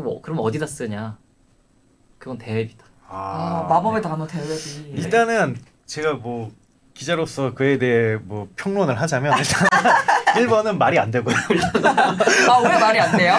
그럼 어디다 쓰냐? 그건 대회비다. 마법의 단어 대회비. 일단은 제가 뭐 기자로서 그에 대해 뭐 평론을 하자면 일단 1번은 말이 안 되고요. 왜 말이 안 돼요?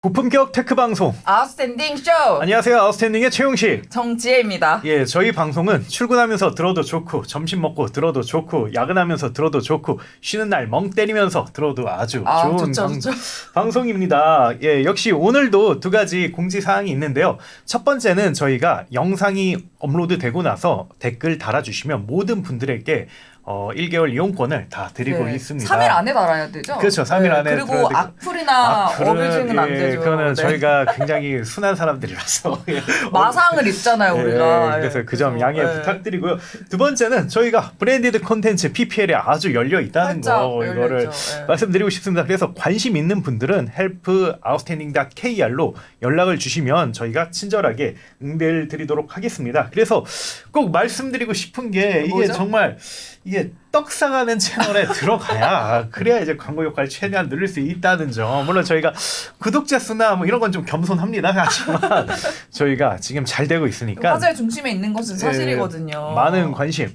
고품격 테크 방송. 아웃스탠딩 쇼. 안녕하세요. 아웃스탠딩의 최용식. 정지혜입니다. 예, 저희 방송은 출근하면서 들어도 좋고 점심 먹고 들어도 좋고 야근하면서 들어도 좋고 쉬는 날 멍 때리면서 들어도 아주 좋은 좋죠. 방송입니다. 예, 역시 오늘도 두 가지 공지사항이 있는데요. 첫 번째는 저희가 영상이 업로드되고 나서 댓글 달아주시면 모든 분들에게 1개월 이용권을 다 드리고 있습니다. 3일 안에 달아야 되죠? 그렇죠. 3일 안에. 그리고 악플이나 어뷰징은 안 되죠. 그거는 저희가 굉장히 순한 사람들이라서 마상을 입잖아요, 우리가. 그래서 그 점 양해 부탁드리고요. 두 번째는 저희가 브랜디드 콘텐츠 PPL에 아주 열려 있다는 거 이거를 말씀드리고 싶습니다. 그래서 관심 있는 분들은 helpoutstanding.kr로 연락을 주시면 저희가 친절하게 응대를 드리도록 하겠습니다. 그래서 꼭 말씀드리고 싶은 게 이게 정말 이게 떡상하는 채널에 들어가야 그래야 이제 광고 효과를 최대한 누릴 수 있다는 점. 물론 저희가 구독자 수나 뭐 이런 건 좀 겸손합니다. 하지만 저희가 지금 잘 되고 있으니까 화제의 중심에 있는 것은 사실이거든요. 많은 관심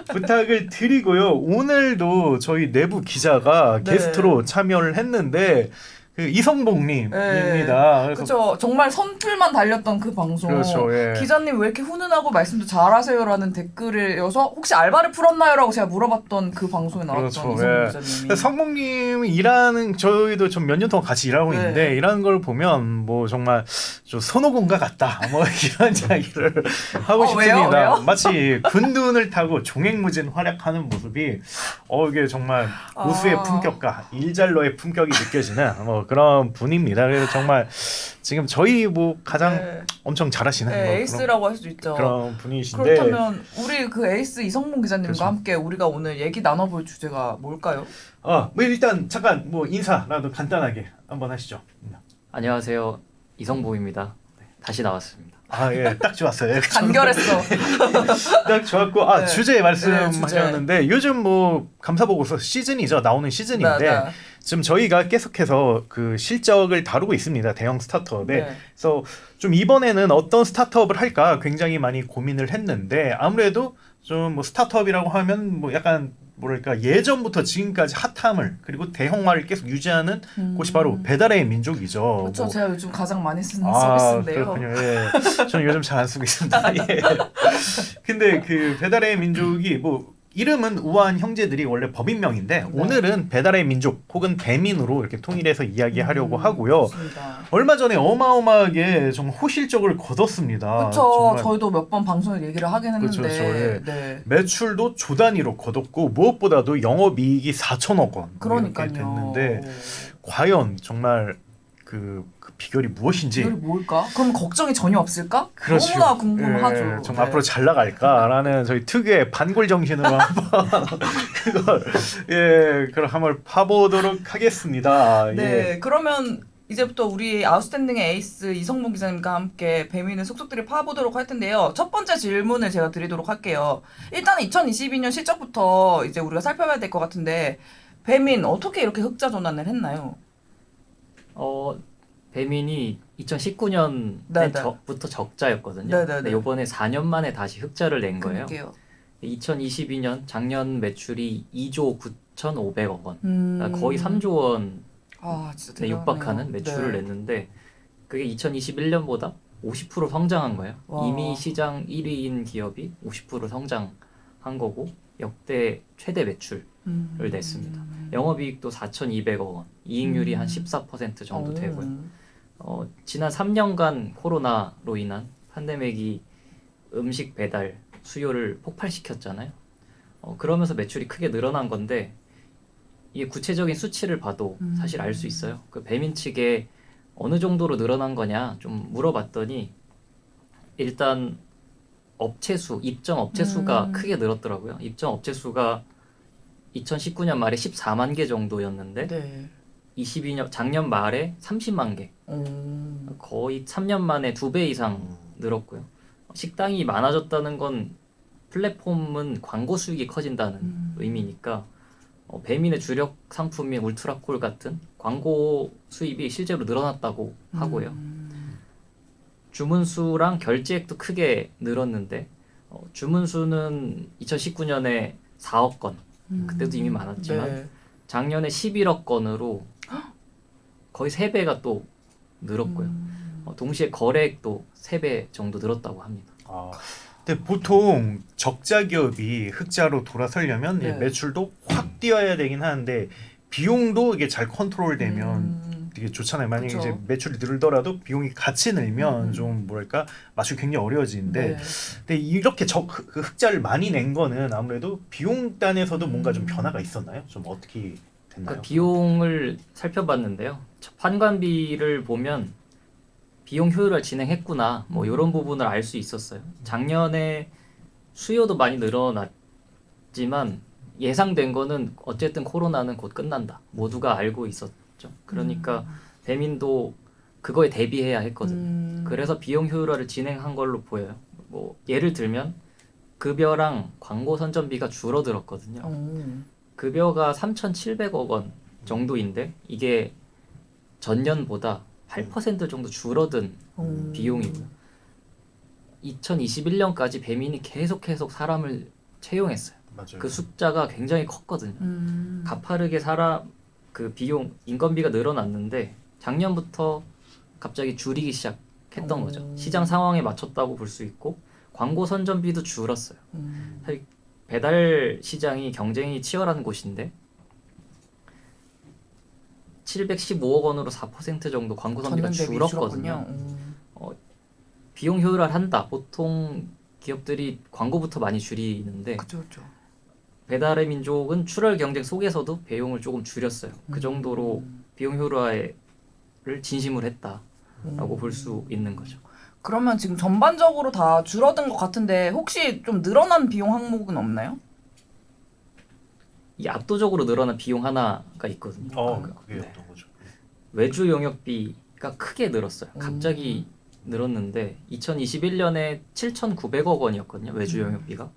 부탁을 드리고요. 오늘도 저희 내부 기자가 게스트로 참여를 했는데 그 이성복님입니다. 그렇죠. 정말 선풀만 달렸던 그 방송. 그렇죠. 기자님 왜 이렇게 훈훈하고 말씀도 잘하세요라는 댓글에서 혹시 알바를 풀었나요라고 제가 물어봤던 그 방송에 나왔던 이성복 기자님이. 성복님이 일하는 저희도 좀 몇 년 동안 같이 일하고 있는데 일하는 걸 보면 뭐 정말 좀 손오공과 같다. 뭐 이런 이야기를 하고 싶습니다. 왜요? 마치 군둔을 타고 종횡무진 활약하는 모습이 이게 정말 고수의 품격과 일잘러의 품격이 느껴지는 뭐 그런 분입니다. 그래서 정말 지금 저희 뭐 가장 엄청 잘하시는 뭐 에이스라고 할 수 있죠. 그런 분이신데 그렇다면 우리 그 에이스 이성봉 기자님과 함께 우리가 오늘 얘기 나눠볼 주제가 뭘까요? 뭐 일단 잠깐 뭐 인사라도 간단하게 한번 하시죠. 안녕하세요. 이성복입니다. 다시 나왔습니다. 딱 좋았어요. 간결했어. 딱 좋았고 주제 말씀하셨는데 요즘 뭐 감사보고서 시즌이죠. 나오는 시즌인데 지금 저희가 계속해서 그 실적을 다루고 있습니다. 대형 스타트업에. 그래서 좀 이번에는 어떤 스타트업을 할까 굉장히 많이 고민을 했는데 아무래도 좀 뭐 스타트업이라고 하면 뭐 약간 뭐랄까 예전부터 지금까지 핫함을 그리고 대형화를 계속 유지하는 곳이 바로 배달의 민족이죠. 그렇죠. 제가 요즘 가장 많이 쓰는 서비스인데요. 그렇군요. 저는 요즘 잘 안 쓰고 있습니다. 근데 그 배달의 민족이 뭐 이름은 우아한 형제들이 원래 법인명인데 오늘은 배달의 민족 혹은 배민으로 이렇게 통일해서 이야기하려고 하고요. 좋습니다. 얼마 전에 어마어마하게 정말 호실적을 거뒀습니다. 그렇죠. 저희도 몇 번 방송에 얘기를 하긴 했는데 매출도 조 단위로 거뒀고 무엇보다도 영업이익이 4천억 원 이렇게 됐는데 과연 정말 그 비결이 무엇인지 비결이 뭘까? 그럼 걱정이 전혀 없을까? 그렇죠. 너무나 궁금하죠. 정말 앞으로 잘 나갈까라는 저희 특유의 반골 정신으로 한번 그걸 한번 파보도록 하겠습니다. 그러면 이제부터 우리 아웃스탠딩의 에이스 이성봉 기자님과 함께 배민의 속속들이 파보도록 할 텐데요. 첫 번째 질문을 제가 드리도록 할게요. 일단 2022년 실적부터 이제 우리가 살펴봐야 될 것 같은데 배민 어떻게 이렇게 흑자 전환을 했나요? 배민이 2019년부터 적자였거든요. 근데 이번에 4년 만에 다시 흑자를 낸 거예요. 2022년 작년 매출이 2조 9,500억 원, 그러니까 거의 3조 원 에 육박하는 매출을 냈는데 그게 2021년보다 50% 성장한 거예요. 이미 시장 1위인 기업이 50% 성장한 거고 역대 최대 매출을 냈습니다. 영업이익도 4,200억 원, 이익률이 한 14% 정도 되고요. 지난 3년간 코로나로 인한 팬데믹이 음식 배달 수요를 폭발시켰잖아요. 그러면서 매출이 크게 늘어난 건데 이게 구체적인 수치를 봐도 사실 알 수 있어요. 그 배민 측에 어느 정도로 늘어난 거냐 좀 물어봤더니 일단 업체 수, 입점 업체 수가 크게 늘었더라고요. 입점 업체 수가 2019년 말에 14만 개 정도였는데 22년 작년 말에 30만 개. 거의 3년 만에 2배 이상 늘었고요. 식당이 많아졌다는 건 플랫폼은 광고 수익이 커진다는 의미니까 배민의 주력 상품인 울트라콜 같은 광고 수입이 실제로 늘어났다고 하고요. 주문 수랑 결제액도 크게 늘었는데 주문 수는 2019년에 4억 건, 그때도 이미 많았지만 네. 작년에 11억 건으로 거의 3배가 또 늘었고요. 동시에 거래액도 3배 정도 늘었다고 합니다. 근데 보통 적자 기업이 흑자로 돌아서려면 네. 매출도 확 뛰어야 되긴 하는데 비용도 이게 잘 컨트롤되면 되게 좋잖아요. 만약에 그쵸. 이제 매출이 늘더라도 비용이 같이 늘면 좀 뭐랄까 맞추기 굉장히 어려워지는데 네. 근데 이렇게 흑자를 많이 낸 거는 아무래도 비용 단에서도 뭔가 좀 변화가 있었나요? 좀 어떻게 됐나요? 그러니까 비용을 살펴봤는데요. 판관비를 보면 비용 효율을 진행했구나, 뭐 이런 부분을 알 수 있었어요. 작년에 수요도 많이 늘어났지만 예상된 거는 어쨌든 코로나는 곧 끝난다, 모두가 알고 있었죠. 그러니까 배민도 그거에 대비해야 했거든요. 그래서 비용 효율화를 진행한 걸로 보여요. 뭐 예를 들면 급여랑 광고 선전비가 줄어들었거든요. 급여가 3,700억 원 정도인데 이게 전년보다 8% 정도 줄어든 비용이고요. 2021년까지 배민이 계속 사람을 채용했어요. 맞아요. 그 숫자가 굉장히 컸거든요. 가파르게 그 비용 인건비가 늘어났는데 작년부터 갑자기 줄이기 시작했던 거죠. 시장 상황에 맞췄다고 볼 수 있고 광고 선전비도 줄었어요. 사실 배달 시장이 경쟁이 치열한 곳인데 715억 원으로 4% 정도 광고 선비가 줄었거든요. 비용 효율화를 한다. 보통 기업들이 광고부터 많이 줄이는데 그쵸. 배달의 민족은 출혈 경쟁 속에서도 비용을 조금 줄였어요. 그 정도로 비용 효율화를 진심으로 했다라고 볼 수 있는 거죠. 그러면 지금 전반적으로 다 줄어든 것 같은데 혹시 좀 늘어난 비용 항목은 없나요? 이 압도적으로 늘어난 비용 하나가 있거든요. 그게 네. 어떤 거죠? 외주 용역비가 크게 늘었어요. 갑자기 늘었는데 2021년에 7,900억 원이었거든요. 외주 용역비가.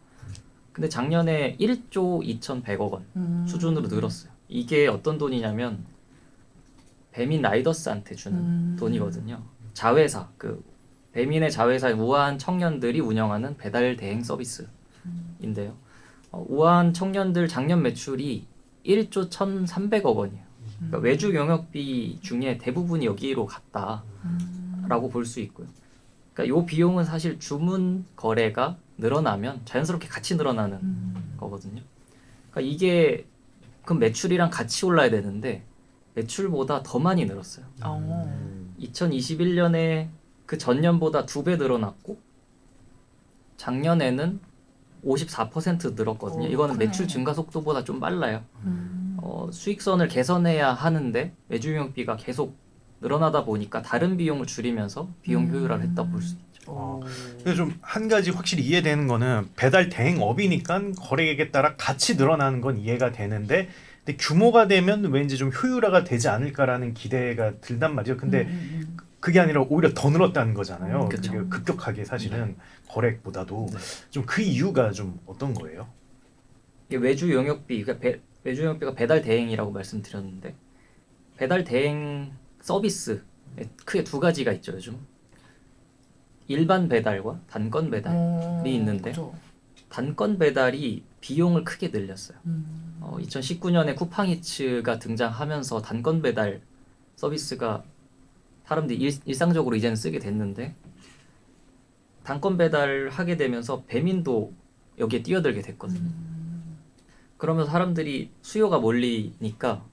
근데 작년에 1조 2,100억 원 수준으로 늘었어요. 이게 어떤 돈이냐면 배민 라이더스한테 주는 돈이거든요. 자회사, 그 배민의 자회사인 우아한 청년들이 운영하는 배달 대행 서비스인데요. 우아한 청년들 작년 매출이 1조 1,300억 원이에요. 그러니까 외주 용역비 중에 대부분이 여기로 갔다라고 볼 수 있고요. 그러니까 이 비용은 사실 주문 거래가 늘어나면 자연스럽게 같이 늘어나는 거거든요. 그러니까 이게 그럼 매출이랑 같이 올라야 되는데 매출보다 더 많이 늘었어요. 2021년에 그 전년보다 2배 늘어났고 작년에는 54% 늘었거든요. 이거는 크네. 매출 증가 속도보다 좀 빨라요. 수익선을 개선해야 하는데 외주 용역비가 계속 늘어나다 보니까 다른 비용을 줄이면서 비용 효율화를 했다고 볼 수 있죠. 근데 좀 한 가지 확실히 이해되는 거는 배달 대행업이니까 거래액에 따라 같이 늘어나는 건 이해가 되는데 근데 규모가 되면 왠지 좀 효율화가 되지 않을까라는 기대가 들단 말이죠. 근데 그게 아니라 오히려 더 늘었다는 거잖아요. 그쵸. 그게 급격하게 사실은 네. 거래액보다도 네. 좀 그 이유가 좀 어떤 거예요? 이게 외주 용역비, 그러니까 외주 용역비가 배달 대행이라고 말씀드렸는데 배달 대행 서비스에 크게 두 가지가 있죠. 요즘 일반 배달과 단건 배달이 있는데 그쵸. 단건 배달이 비용을 크게 늘렸어요. 2019년에 쿠팡이츠가 등장하면서 단건 배달 서비스가 사람들이 일상적으로 이제는 쓰게 됐는데 단건 배달을 하게 되면서 배민도 여기에 뛰어들게 됐거든요. 그러면서 사람들이 수요가 몰리니까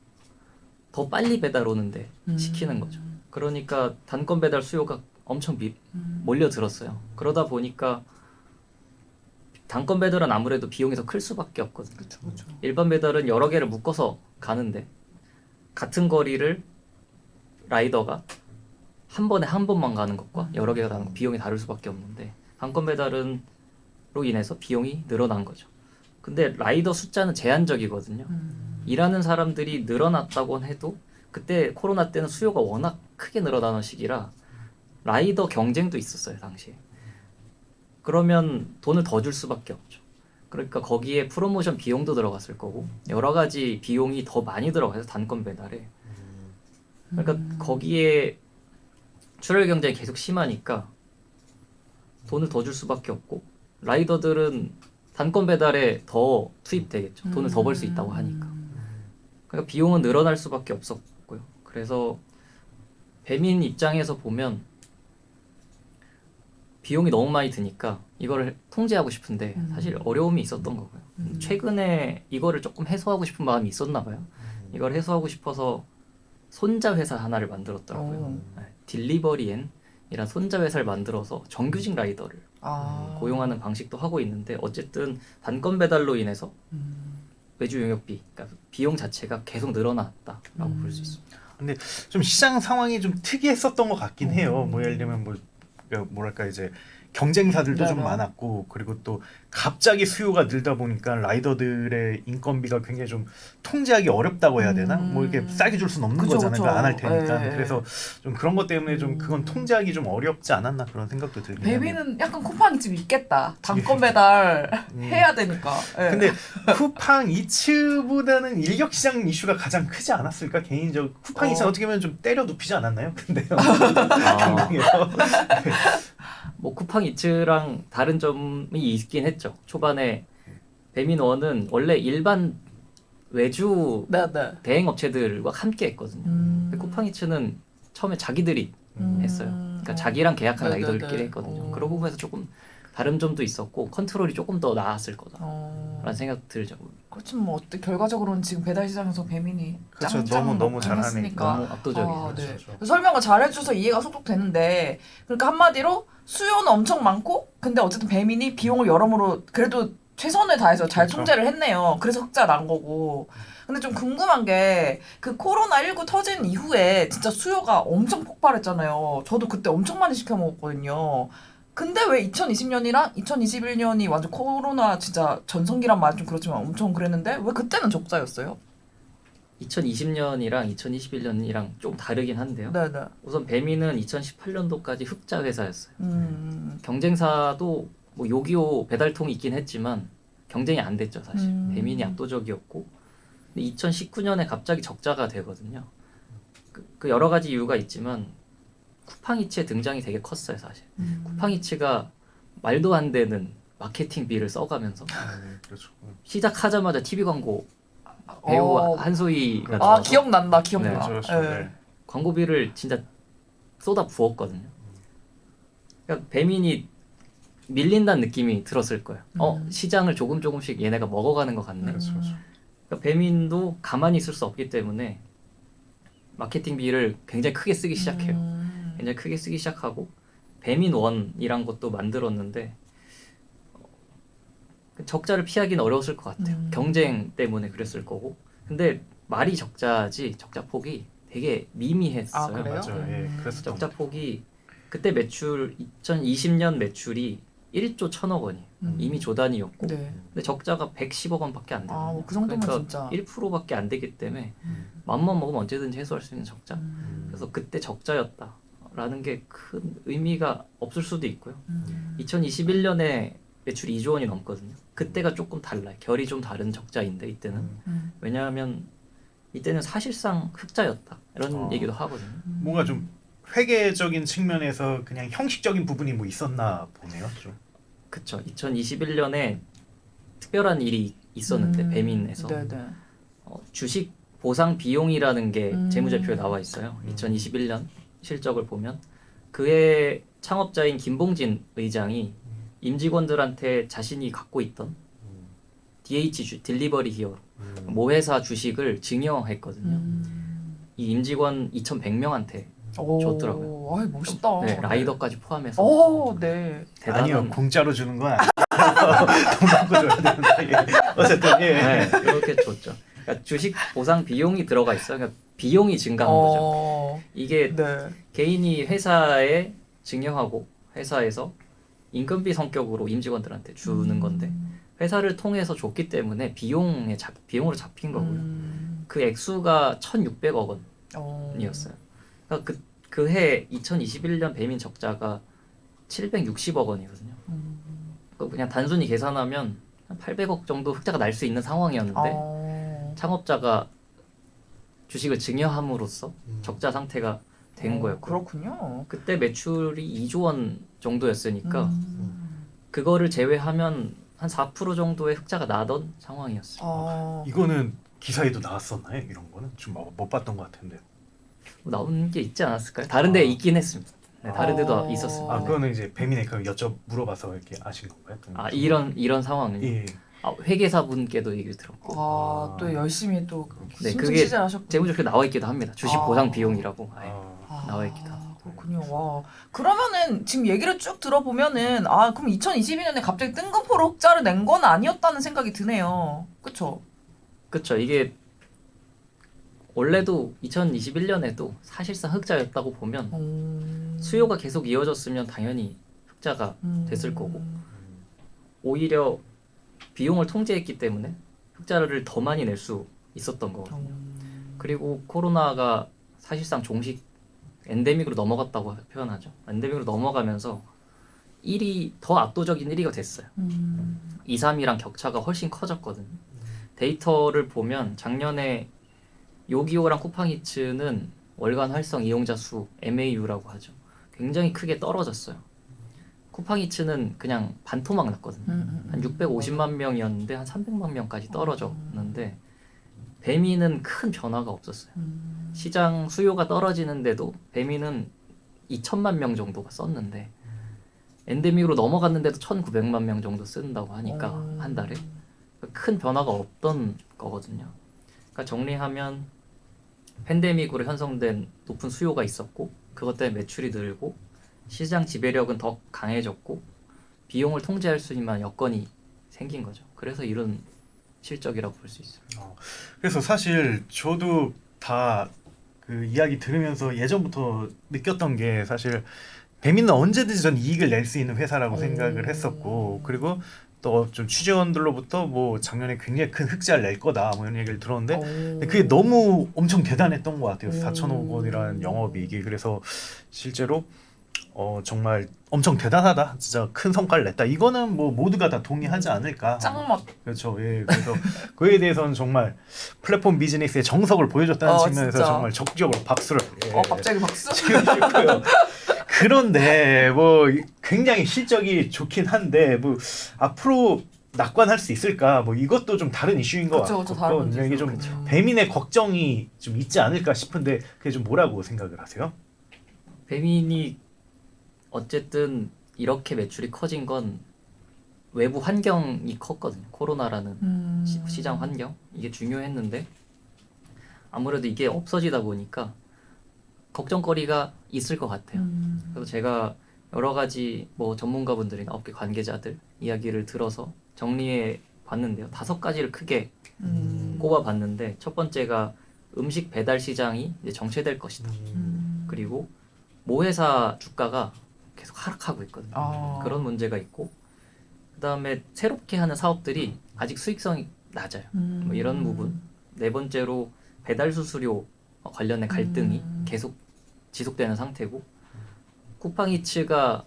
더 빨리 배달 오는데 시키는 거죠. 그러니까 단건 배달 수요가 엄청 몰려들었어요. 그러다 보니까 단건 배달은 아무래도 비용이 더 클 수밖에 없거든요. 그쵸. 일반 배달은 여러 개를 묶어서 가는데 같은 거리를 라이더가 한 번에 한 번만 가는 것과 여러 개가 가는 비용이 다를 수밖에 없는데 단건 배달은로 인해서 비용이 늘어난 거죠. 근데 라이더 숫자는 제한적이거든요. 일하는 사람들이 늘어났다고 해도 그때 코로나 때는 수요가 워낙 크게 늘어나는 시기라 라이더 경쟁도 있었어요 당시에. 그러면 돈을 더 줄 수밖에 없죠. 그러니까 거기에 프로모션 비용도 들어갔을 거고 여러 가지 비용이 더 많이 들어가서 단건 배달에. 그러니까 거기에 출혈 경쟁이 계속 심하니까 돈을 더 줄 수밖에 없고 라이더들은 단건 배달에 더 투입되겠죠. 돈을 더 벌 수 있다고 하니까. 그러니까 비용은 늘어날 수밖에 없었고요. 그래서 배민 입장에서 보면 비용이 너무 많이 드니까 이거를 통제하고 싶은데 사실 어려움이 있었던 거고요. 최근에 이거를 조금 해소하고 싶은 마음이 있었나 봐요. 이걸 해소하고 싶어서 손자 회사 하나를 만들었더라고요. 네, 딜리버리엔이란 손자 회사를 만들어서 정규직 라이더를 고용하는 방식도 하고 있는데 어쨌든 단건 배달로 인해서 외주 용역비, 그러니까 비용 자체가 계속 늘어났다라고 볼 수 있습니다. 근데 좀 시장 상황이 좀 특이했었던 것 같긴 해요. 뭐 예를 들면 뭐랄까 이제 경쟁사들도 좀 많았고 그리고 또 갑자기 수요가 늘다 보니까 라이더들의 인건비가 굉장히 좀 통제하기 어렵다고 해야 되나? 뭐 이렇게 싸게 줄 수는 없는 거잖아요. 안 할 테니까. 그래서 좀 그런 것 때문에 좀 그건 통제하기 좀 어렵지 않았나 그런 생각도 들긴 해요. 배민은 약간 쿠팡이 좀 있겠다. 단건 배달 해야 되니까. 네. 근데 쿠팡 이츠보다는 인력 시장 이슈가 가장 크지 않았을까 개인적으로. 쿠팡 이츠는 어떻게 보면 좀 때려 눕히지 않았나요? 근데요. 경쟁에서. 뭐 쿠팡 이츠랑 다른 점이 있긴 했죠. 초반에 배민원은 원래 일반 외주 대행 업체들과 함께 했거든요. 근데 쿠팡 이츠는 처음에 자기들이 했어요. 그러니까 자기랑 계약한 라이더들끼리 했거든요. 그런 부분에서 조금 다른 점도 있었고 컨트롤이 조금 더 나았을 거다라는 생각 들죠. 그렇지만 뭐 어때 결과적으로는 지금 배달 시장에서 배민이 그렇죠. 짱짱 너무 잘하니까. 했으니까. 너무 압도적이죠. 네. 설명을 잘해줘서 이해가 속속 되는데 그러니까 한마디로 수요는 엄청 많고 근데 어쨌든 배민이 비용을 여러모로 그래도 최선을 다해서 잘 통제를 했네요. 그래서 흑자 난 거고. 근데 좀 궁금한 게 그 코로나19 터진 이후에 진짜 수요가 엄청 폭발했잖아요. 저도 그때 엄청 많이 시켜 먹었거든요. 근데 왜 2020년이랑 2021년이 완전 코로나 진짜 전성기란 말 좀 그렇지만 엄청 그랬는데 왜 그때는 적자였어요? 2020년이랑 2021년이랑 좀 다르긴 한데요. 네네. 우선 배민은 2018년도까지 흑자 회사였어요. 경쟁사도 뭐 요기요 배달통이 있긴 했지만 경쟁이 안 됐죠 사실. 배민이 압도적이었고 근데 2019년에 갑자기 적자가 되거든요. 그 여러 가지 이유가 있지만 쿠팡이츠의 등장이 되게 컸어요 사실. 쿠팡이츠가 말도 안 되는 마케팅비를 써가면서 그렇죠. 시작하자마자 TV 광고 배우 한소희가 아 기억난다. 네. 그렇죠. 네. 광고비를 진짜 쏟아 부었거든요. 그러니까 배민이 밀린다는 느낌이 들었을 거예요. 시장을 조금씩 얘네가 먹어가는 것 같네. 그렇죠. 그러니까 배민도 가만히 있을 수 없기 때문에 마케팅비를 굉장히 크게 쓰기 시작해요. 굉장히 크게 쓰기 시작하고 배민원이란 것도 만들었는데 적자를 피하기는 어려웠을 것 같아요. 경쟁 때문에 그랬을 거고. 근데 말이 적자지 적자 폭이 되게 미미했어요. 아, 그래요? 맞아요. 예, 그래서 적자 폭이 그때 매출 2020년 매출이 1조 1천억 원이에요. 이미 조단이었고 네. 근데 적자가 110억 원밖에 안 돼요. 그 정도면 그러니까 진짜 1%밖에 안 되기 때문에 맘만 먹으면 언제든지 해소할 수 있는 적자. 그래서 그때 적자였다라는 게 큰 의미가 없을 수도 있고요. 2021년에 매출이 2조 원이 넘거든요. 그때가 조금 달라요. 결이 좀 다른 적자인데 이때는 왜냐하면 이때는 사실상 흑자였다 이런 얘기도 하거든요. 뭔가 좀 회계적인 측면에서 그냥 형식적인 부분이 뭐 있었나 보네요. 좀. 그쵸. 2021년에 특별한 일이 있었는데 배민에서 주식 보상 비용이라는 게 재무제표에 나와 있어요. 2021년 실적을 보면 그해 창업자인 김봉진 의장이 임직원들한테 자신이 갖고 있던 DH 딜리버리 히어로 모 회사 주식을 증여했거든요. 이 임직원 2,100명한테 줬더라고요. 아이 멋있다. 네, 라이더까지 포함해서. 네. 대단한. 아니요, 공짜로 주는 건 아니에요. 돈 받고 줘야 되는데. 예. 어쨌든 예. 네, 이렇게 줬죠. 그러니까 주식 보상 비용이 들어가 있어요. 그러니까 비용이 증가한 거죠. 이게 개인이 회사에 증여하고 회사에서 임금비 성격으로 임직원들한테 주는 건데 회사를 통해서 줬기 때문에 비용으로 잡힌 거고요. 그 액수가 1,600억 원이었어요. 그러니까 그해 2021년 배민 적자가 760억 원이거든요. 그냥 단순히 계산하면 한 800억 정도 흑자가 날 수 있는 상황이었는데 창업자가 주식을 증여함으로써 적자 상태가 된 거였고 그렇군요. 그때 매출이 2조 원 정도였으니까 그거를 제외하면 한 4% 정도의 흑자가 나던 상황이었어요. 이거는 기사에도 나왔었나요? 이런 거는 좀 못 봤던 것 같은데. 나온 게 있지 않았을까요? 다른 데 있긴 했습니다. 네, 다른 데도 있었습니다. 아, 그거는 이제 배민에 그 물어봐서 이렇게 아신 건가요? 아, 이런 상황은 예. 회계사분께도 얘기를 들었고. 또 열심히 또 네, 심층 그게 취재를 하셨군요. 재무적으로 나와 있기도 합니다. 주식 보상 비용이라고 나와 있기도 합니다. 그렇군요. 와. 그러면은 지금 얘기를 쭉 들어보면은 그럼 2022년에 갑자기 뜬금포로 흑자를 낸 건 아니었다는 생각이 드네요. 그렇죠? 그렇죠. 이게 원래도 2021년에도 사실상 흑자였다고 보면 수요가 계속 이어졌으면 당연히 흑자가 됐을 거고 오히려 비용을 통제했기 때문에 흑자를 더 많이 낼 수 있었던 거거든요. 그리고 코로나가 사실상 종식 엔데믹으로 넘어갔다고 표현하죠. 엔데믹으로 넘어가면서 1위 더 압도적인 1위가 됐어요. 2, 3위랑 격차가 훨씬 커졌거든요. 데이터를 보면 작년에 요기요랑 쿠팡이츠는 월간 활성 이용자 수 MAU라고 하죠. 굉장히 크게 떨어졌어요. 쿠팡이츠는 그냥 반토막 났거든요. 한 650만 명이었는데 한 300만 명까지 떨어졌는데 배민은 큰 변화가 없었어요. 시장 수요가 떨어지는데도 배민은 2천만 명 정도가 썼는데 엔데믹으로 넘어갔는데도 1,900만 명 정도 쓴다고 하니까 한 달에 큰 변화가 없던 거거든요. 그러니까 정리하면 팬데믹으로 형성된 높은 수요가 있었고 그것 때문에 매출이 늘고 시장 지배력은 더 강해졌고 비용을 통제할 수 있는 여건이 생긴 거죠. 그래서 이런 실적이라고 볼 수 있어요. 그래서 사실 저도 다 그 이야기 들으면서 예전부터 느꼈던 게 사실 배민은 언제든지 전 이익을 낼 수 있는 회사라고 생각을 했었고 그리고 또 좀 취재원들로부터 뭐 작년에 굉장히 큰 흑자를 낼 거다 뭐 이런 얘기를 들었는데 근데 그게 너무 엄청 대단했던 것 같아요. 4,500 원이라는 영업이익이. 그래서 실제로 정말 엄청 대단하다. 진짜 큰 성과를 냈다. 이거는 뭐 모두가 다 동의하지 않을까. 짱맛. 그렇죠. 예. 그래서 그에 대해서는 정말 플랫폼 비즈니스의 정석을 보여줬다는 측면에서 진짜. 정말 적극적으로 박수를. 갑자기 박수. 치고요. 그런데 뭐 굉장히 실적이 좋긴 한데 뭐 앞으로 낙관할 수 있을까? 뭐 이것도 좀 다른 이슈인 것 같고 이게 좀 배민의 걱정이 좀 있지 않을까 싶은데 그게 좀 뭐라고 생각을 하세요? 배민이 어쨌든 이렇게 매출이 커진 건 외부 환경이 컸거든요. 코로나라는 시장 환경 이게 중요했는데 아무래도 이게 없어지다 보니까 걱정거리가 있을 것 같아요. 그래서 제가 여러 가지 뭐 전문가분들이나 업계 관계자들 이야기를 들어서 정리해 봤는데요. 5가지를 크게 꼽아 봤는데 첫 번째가 음식 배달 시장이 이제 정체될 것이다. 그리고 모회사 주가가 계속 하락하고 있거든요. 그런 문제가 있고 그다음에 새롭게 하는 사업들이 아직 수익성이 낮아요. 뭐 이런 부분. 네 번째로 배달 수수료 관련된 갈등이 계속 지속되는 상태고 쿠팡이츠가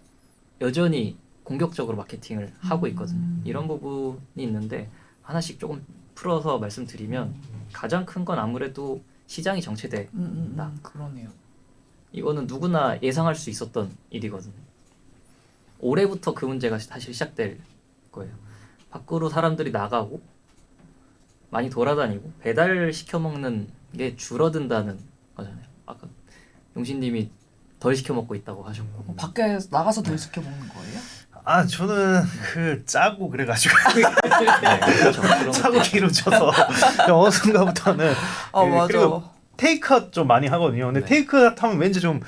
여전히 공격적으로 마케팅을 하고 있거든요. 이런 부분이 있는데 하나씩 조금 풀어서 말씀드리면 가장 큰 건 아무래도 시장이 정체된다. 그러네요. 이거는 누구나 예상할 수 있었던 일이거든요. 올해부터 그 문제가 사실 시작될 거예요. 밖으로 사람들이 나가고 많이 돌아다니고 배달 시켜 먹는 게 줄어든다는 거잖아요. 아까 용신님이 덜 시켜 먹고 있다고 하셨고 밖에 나가서 덜 시켜 먹는 거예요? 아 저는 그 짜고 그래가지고 네, 그렇죠. 짜고 기름쳐서 어느 순간부터는 맞아. 그리고 테이크아웃 좀 많이 하거든요. 근데 네. 테이크아웃 하면 왠지 좀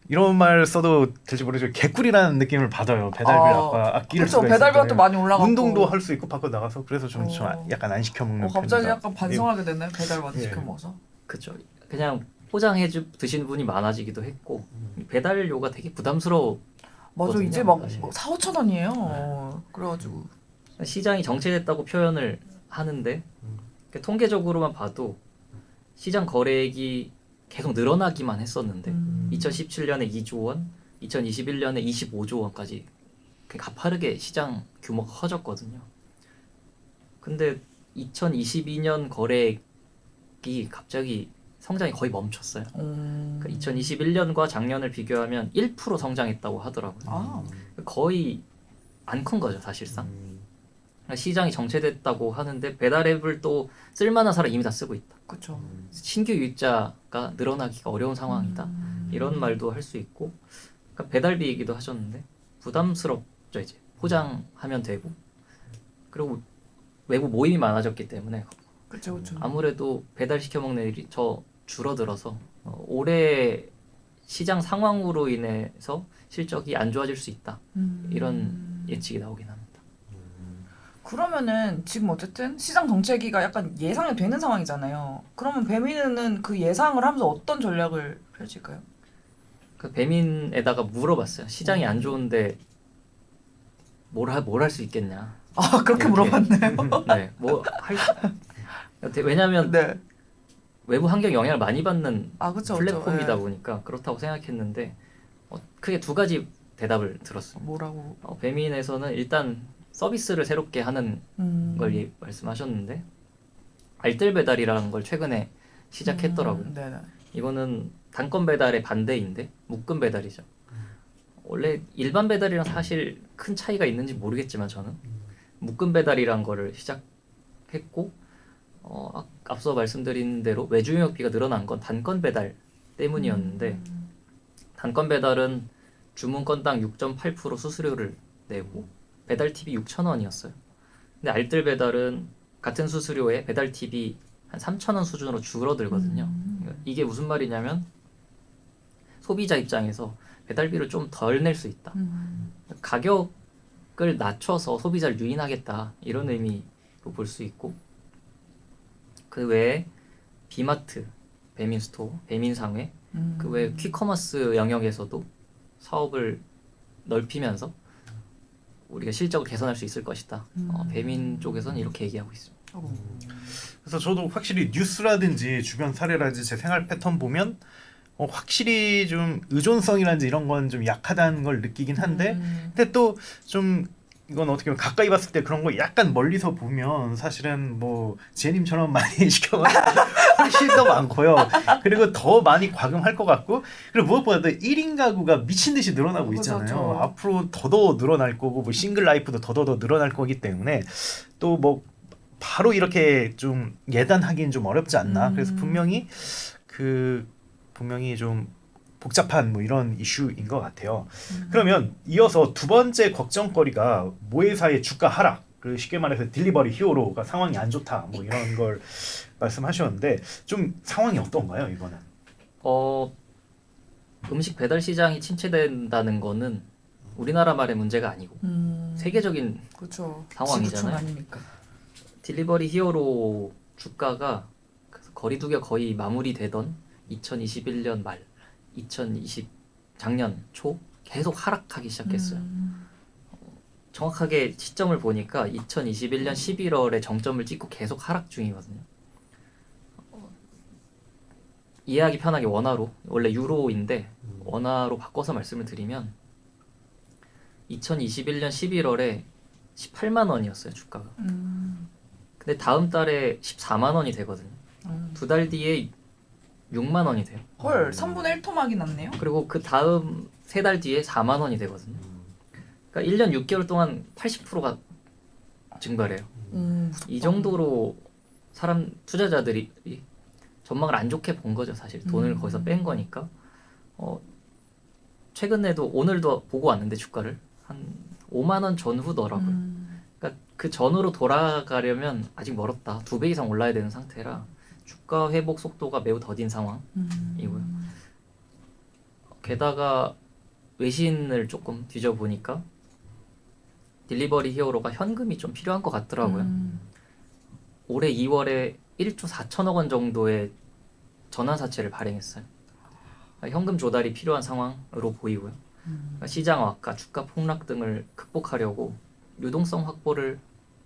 이런 말 써도 될지 모르지만 개꿀이라는 느낌을 받아요. 배달비 아낄 수가 있어요. 배달비가 또 많이 올라가고 운동도 할 수 있고 밖으로 나가서 그래서 좀 약간 안 시켜 먹는 갑자기 편이다. 약간 반성하게 되네. 배달 많이 시켜 먹어서. 그렇죠. 그냥 포장해 드시는 분이 많아지기도 했고 배달료가 되게 부담스러워. 맞아. 이제 막 사실. 4-5천 원이에요. 그래가지고 시장이 정체됐다고 표현을 하는데 통계적으로만 봐도 시장 거래액이 계속 늘어나기만 했었는데 2017년에 2조 원, 2021년에 25조 원까지 가파르게 시장 규모가 커졌거든요. 근데 2022년 거래액이 갑자기 성장이 거의 멈췄어요. 그러니까 2021년과 작년을 비교하면 1% 성장했다고 하더라고요. 아. 거의 안 큰 거죠, 사실상. 그러니까 시장이 정체됐다고 하는데 배달 앱을 또 쓸만한 사람 이미 다 쓰고 있다. 그렇죠. 신규 유입자가 늘어나기가 어려운 상황이다. 이런 말도 할 수 있고, 그러니까 배달비 얘기도 하셨는데 부담스럽죠. 이제 포장하면 되고, 그리고 외부 모임이 많아졌기 때문에 그렇죠. 아무래도 배달 시켜 먹는 일이 줄어들어서 올해 시장 상황으로 인해서 실적이 안 좋아질 수 있다. 이런 예측이 나오긴 합니다. 그러면은 지금 어쨌든 시장 정체기가 약간 예상이 되는 상황이잖아요. 그러면 배민은 그 예상을 하면서 어떤 전략을 펼칠까요? 그 배민에다가 물어봤어요. 시장이 안 좋은데 뭘 할 수 있겠냐. 아 그렇게 물어봤네요. 네, 왜냐하면 네. 외부 환경 영향을 많이 받는 그쵸, 플랫폼이다 그쵸. 보니까 그렇다고 생각했는데 크게 두 가지 대답을 들었어요. 뭐라고? 배민에서는 일단 서비스를 새롭게 하는 걸 말씀하셨는데 알뜰 배달이라는 걸 최근에 시작했더라고요. 네네. 이거는 단건 배달의 반대인데 묶음 배달이죠. 원래 일반 배달이랑 사실 큰 차이가 있는지 모르겠지만 저는 묶음 배달이란 거를 시작했고 앞서 말씀드린 대로 외주 용역비가 늘어난 건 단건 배달 때문이었는데 단건 배달은 주문 건당 6.8% 수수료를 내고 배달 팁이 6,000원이었어요. 근데 알뜰 배달은 같은 수수료에 배달 팁이 한 3,000원 수준으로 줄어들거든요. 이게 무슨 말이냐면 소비자 입장에서 배달비를 좀 덜 낼 수 있다. 가격을 낮춰서 소비자를 유인하겠다. 이런 의미로 볼 수 있고 그 외에 비마트, 배민스토어, 배민상회 그 외에 퀵커머스 영역에서도 사업을 넓히면서 우리가 실적을 개선할 수 있을 것이다. 배민 쪽에서는 이렇게 얘기하고 있습니다. 그래서 저도 확실히 뉴스라든지 주변 사례라든지 제 생활 패턴 보면 확실히 좀 의존성이라든지 이런 건 좀 약하다는 걸 느끼긴 한데 근데 또 좀 이건 어떻게 보면 가까이 봤을 때 그런 거 약간 멀리서 보면 사실은 뭐 지혜님처럼 많이 시켜먹는 훨씬 더 많고요. 그리고 더 많이 과금할 것 같고 그리고 무엇보다도 1인 가구가 미친 듯이 늘어나고 있잖아요. 그렇죠. 앞으로 더더 늘어날 거고 뭐 싱글 라이프도 더더 늘어날 거기 때문에 또 뭐 바로 이렇게 좀 예단하기는 좀 어렵지 않나. 그래서 분명히 좀 복잡한 뭐 이런 이슈인 것 같아요. 그러면 이어서 두 번째 걱정거리가 모회사의 주가 하락. 그 쉽게 말해서 딜리버리 히어로가 상황이 안 좋다. 뭐 이런 걸 말씀하셨는데 좀 상황이 어떤가요, 이거는? 음식 배달 시장이 침체된다는 거는 우리나라만의 문제가 아니고 세계적인 그렇죠. 상황이잖아요. 아니니까. 딜리버리 히어로 주가가 거리두기가 거의 마무리되던 2021년 말, 작년 초 계속 하락하기 시작했어요. 정확하게 시점을 보니까 2021년 11월에 정점을 찍고 계속 하락 중이거든요. 이해하기 편하게 원화로, 원래 유로인데 원화로 바꿔서 말씀을 드리면 2021년 11월에 18만 원이었어요, 주가가. 근데 다음 달에 14만 원이 되거든요. 두 달 뒤에 6만 원이 돼요. 헐, 3분의 1 토막이 났네요. 그리고 그 다음 세 달 뒤에 4만 원이 되거든요. 그러니까 1년 6개월 동안 80%가 증발해요. 이 정도로 투자자들이 전망을 안 좋게 본 거죠, 사실. 돈을 거기서 뺀 거니까. 최근에도 오늘도 보고 왔는데 주가를 한 5만 원 전후더라고요. 그러니까 그 전으로 돌아가려면 아직 멀었다. 2배 이상 올라야 되는 상태라 주가 회복 속도가 매우 더딘 상황이고요. 게다가 외신을 조금 뒤져보니까 딜리버리 히어로가 현금이 좀 필요한 것 같더라고요. 올해 2월에 1조 4천억 원 정도의 전환사채를 발행했어요. 그러니까 현금 조달이 필요한 상황으로 보이고요. 그러니까 시장 악화, 주가 폭락 등을 극복하려고 유동성 확보를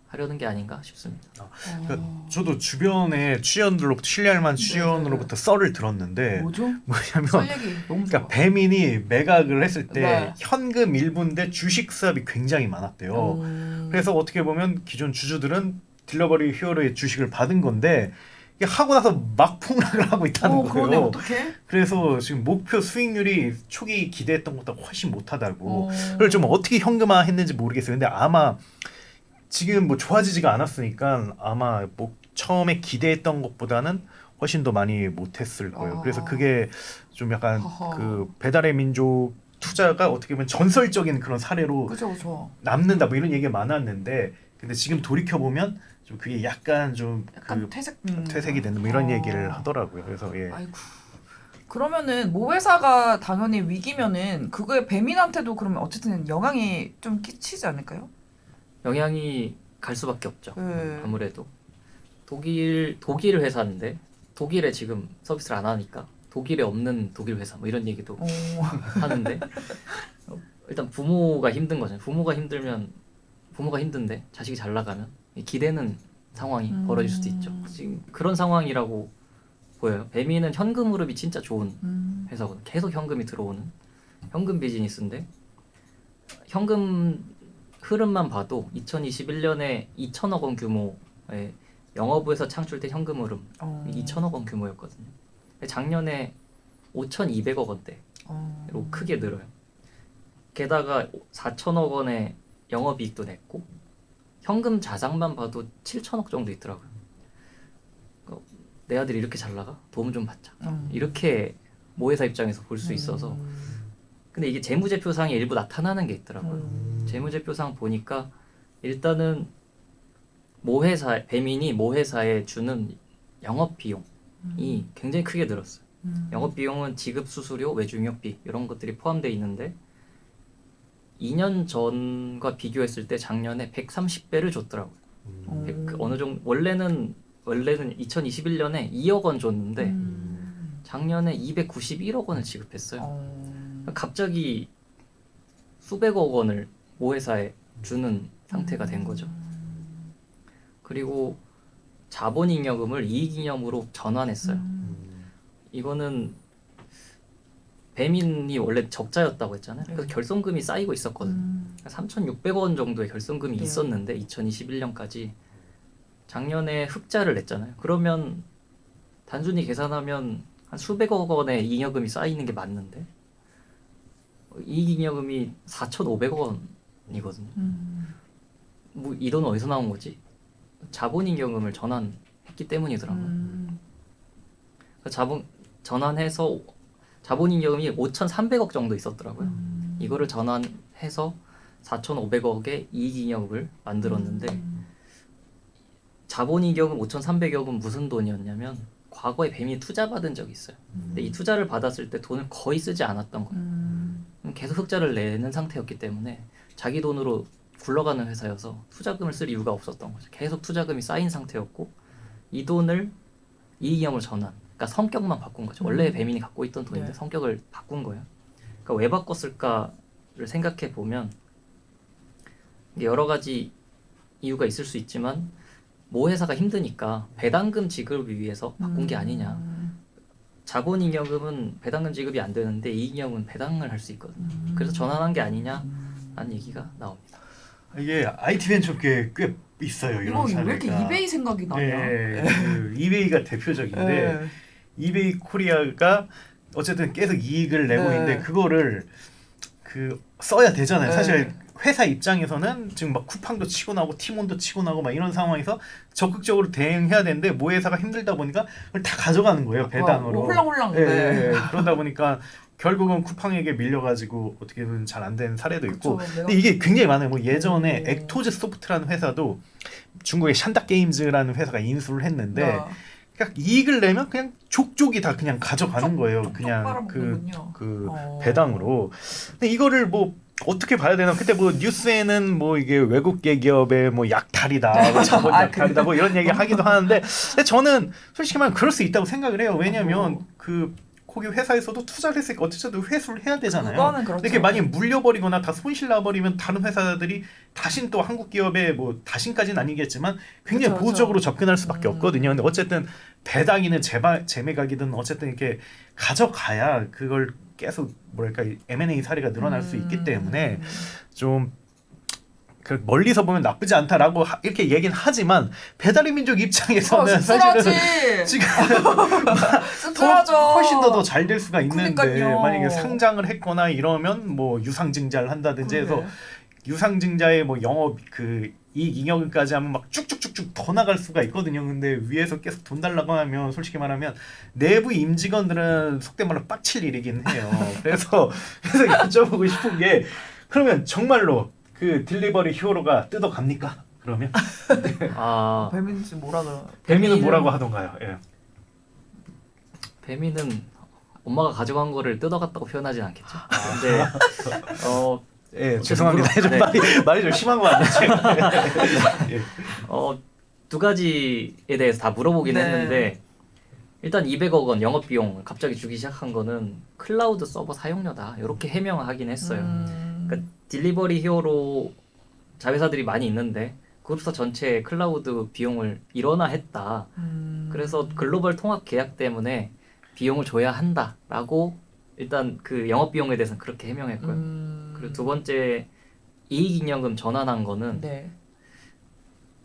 하려는 게 아닌가 싶습니다. 그러니까 저도 주변에 취재원들로부터 신뢰할 만한 취재원으로부터 썰을 들었는데 뭐죠? 뭐냐면 썰 얘기 너무 좋아. 그러니까 배민이 매각을 했을 때 네. 현금 일부인데 주식 수합이 굉장히 많았대요. 그래서 어떻게 보면 기존 주주들은 딜러버리 히어로의 주식을 받은 건데 이게 하고 나서 막 폭락을 하고 있다는 거예요. 그러네, 어떡해? 그래서 지금 목표 수익률이 초기 기대했던 것보다 훨씬 못하다고. 그걸 좀 어떻게 현금화했는지 모르겠어요. 근데 아마 지금 뭐 좋아지지가 않았으니까 아마 뭐 처음에 기대했던 것보다는 훨씬 더 많이 못했을 거예요. 그래서 그게 좀 약간 그 배달의 민족 투자가 어떻게 보면 전설적인 그런 사례로 그쵸. 남는다 뭐 이런 얘기가 많았는데 근데 지금 돌이켜 보면 좀 그게 약간 좀 그 퇴색이 되는 뭐 이런 얘기를 하더라고요. 그래서 예. 아이고. 그러면은 모 회사가 당연히 위기면은 그거에 배민한테도 그러면 어쨌든 영향이 좀 끼치지 않을까요? 영향이 갈 수밖에 없죠. 네. 아무래도 독일 회사인데 독일에 지금 서비스를 안 하니까 독일에 없는 독일 회사 뭐 이런 얘기도 하는데 일단 부모가 힘든 거잖아요. 부모가 힘든데 자식이 잘 나가면 기대는 상황이 벌어질 수도 있죠. 지금 그런 상황이라고 보여요. 배미는 현금 흐름이 진짜 좋은 회사거든요. 계속 현금이 들어오는 현금 비즈니스인데 현금 흐름만 봐도 2021년에 2천억 원 규모의 영업부에서 창출된 현금 흐름 2천억 원 규모였거든요. 작년에 5,200억 원대로 크게 늘어요. 게다가 4천억 원의 영업이익도 냈고 현금 자산만 봐도 7천억 정도 있더라고요. 내 아들이 이렇게 잘 나가? 도움 좀 받자. 이렇게 모회사 입장에서 볼 수 있어서 근데 이게 재무제표상에 일부 나타나는 게 있더라고요. 재무제표상 보니까 일단은 배민이 모회사에 주는 영업비용이 굉장히 크게 늘었어요. 영업비용은 지급 수수료, 외주ing역비 이런 것들이 포함되어 있는데 2년 전과 비교했을 때 작년에 130배를 줬더라고요. 어느 정도 원래는 2021년에 2억 원 줬는데 작년에 291억 원을 지급했어요. 갑자기 수백억 원을 모회사에 주는 상태가 된 거죠. 그리고 자본잉여금을 이익잉여금으로 전환했어요. 이거는 배민이 원래 적자였다고 했잖아요. 그래서 결손금이 쌓이고 있었거든요. 3,600억 원 정도의 결손금이 있었는데 2021년까지 작년에 흑자를 냈잖아요. 그러면 단순히 계산하면 한 수백억 원의 잉여금이 쌓이는 게 맞는데 이익잉여금이 4,500억 원이거든요. 뭐 이 돈은 어디서 나온 거지? 자본잉여금을 전환했기 때문이더라고요. 전환해서 자본잉여금이 5,300억 정도 있었더라고요. 이거를 전환해서 4,500억의 이익잉여금을 만들었는데 자본잉여금 5,300억은 무슨 돈이었냐면 과거에 뱀이 투자받은 적이 있어요. 근데 이 투자를 받았을 때 돈을 거의 쓰지 않았던 거예요. 계속 흑자를 내는 상태였기 때문에 자기 돈으로 굴러가는 회사여서 투자금을 쓸 이유가 없었던 거죠. 계속 투자금이 쌓인 상태였고 이 돈을 이익잉여금을 전환, 그러니까 성격만 바꾼 거죠. 원래 배민이 갖고 있던 돈인데 성격을 바꾼 거예요. 그러니까 왜 바꿨을까를 생각해 보면 여러 가지 이유가 있을 수 있지만 모 회사가 힘드니까 배당금 지급을 위해서 바꾼 게 아니냐. 자본잉여금은 배당금 지급이 안 되는데 이익잉여금은 배당을 할 수 있거든요. 그래서 전환한 게 아니냐라는 얘기가 나옵니다. 이게 IT 벤처계 꽤 있어요. 이런 사례가. 왜 이렇게 이베이 생각이 나냐? 네, 그 이베이가 대표적인데 이베이 코리아가 어쨌든 계속 이익을 내고 있는데 그거를 그 써야 되잖아요. 사실 회사 입장에서는 지금 막 쿠팡도 치고 나오고 티몬도 치고 나오고 막 이런 상황에서 적극적으로 대응해야 되는데 모 회사가 힘들다 보니까 그걸 다 가져가는 거예요. 배당으로. 홀랑홀랑. 그러다 보니까 결국은 쿠팡에게 밀려가지고 어떻게 보면 잘 안 된 사례도 있고. 그쵸, 근데 이게 굉장히 많아요. 뭐 예전에 액토즈 소프트라는 회사도 중국의 샨다 게임즈라는 회사가 인수를 했는데 그냥 이익을 내면 그냥 족족이 다 그냥 가져가는 거예요. 그냥 그 배당으로. 근데 이거를 뭐 어떻게 봐야 되나? 그때 뭐 뉴스에는 뭐 이게 외국 기업의 뭐 약탈이다, 뭐 자본 약탈이다, 뭐 이런 얘기 하기도 하는데, 근데 저는 솔직히 말하면 그럴 수 있다고 생각을 해요. 왜냐하면 그 거기 회사에서도 투자를 했으니까 어쨌든 회수를 해야 되잖아요. 그렇죠. 이렇게 만약에 물려버리거나 다 손실 나버리면 다른 회사들이 다신 또 한국 기업에 뭐 다신까지는 아니겠지만 굉장히 보수적으로 접근할 수밖에 없거든요. 근데 어쨌든 배당이든 재매각이든 어쨌든 이렇게 가져가야 그걸 계속 뭐랄까 M&A 사례가 늘어날 수 있기 때문에 좀 그 멀리서 보면 나쁘지 않다라고 이렇게 얘기는 하지만 배달의 민족 입장에서는 씁쓸하지. 사실은 지금 씁쓸하죠. 훨씬 더 잘 될 수가 있는데 그러니까요. 만약에 상장을 했거나 이러면 뭐 유상증자를 한다든지 해서 유상증자의 뭐 영업 그 이익 잉여금까지 하면 막 쭉쭉쭉쭉 더 나갈 수가 있거든요. 근데 위에서 계속 돈 달라고 하면 솔직히 말하면 내부 임직원들은 속된 말로 빡칠 일이긴 해요. 그래서 여쭤보고 싶은 게 그러면 정말로 그 딜리버리 히어로가 뜯어갑니까? 그러면 아 배민 씨 뭐라 그러? 배민은 뭐라고 하던가요? 예. 배민은 엄마가 가져간 거를 뜯어갔다고 표현하진 않겠죠. 근데 예, 죄송합니다. 물어- 좀 네. 말이 좀 심한 것 같네요. 예. 두 가지에 대해서 다 물어보긴 네. 했는데 일단 200억 원 영업 비용을 갑자기 주기 시작한 거는 클라우드 서버 사용료다 이렇게 해명을 하긴 했어요. 그러니까 딜리버리 히어로 자회사들이 많이 있는데 그룹사 전체의 클라우드 비용을 일원화 했다. 그래서 글로벌 통합 계약 때문에 비용을 줘야 한다라고 일단 그 영업 비용에 대해서는 그렇게 해명했고요. 그리고 두 번째 이익잉여금 전환한 거는 네.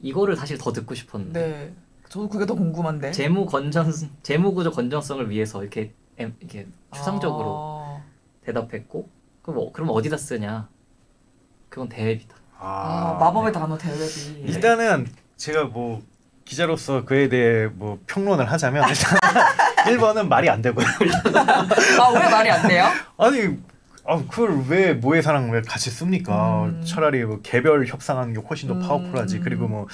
이거를 사실 더 듣고 싶었는데 네. 저도 그게 더 궁금한데. 재무구조 건전성을 위해서 이렇게 추상적으로 대답했고 그럼 어디다 쓰냐? 그건 대회비다. 마법의 단어 대회비. 일단은 제가 뭐 기자로서 그에 대해 뭐 평론을 하자면 일단 1번은 말이 안 되고요. 왜 말이 안 돼요? 아니 그걸 왜 모회사랑 왜 같이 씁니까? 차라리 뭐 개별 협상하는 게 훨씬 더 파워풀하지. 그리고 뭐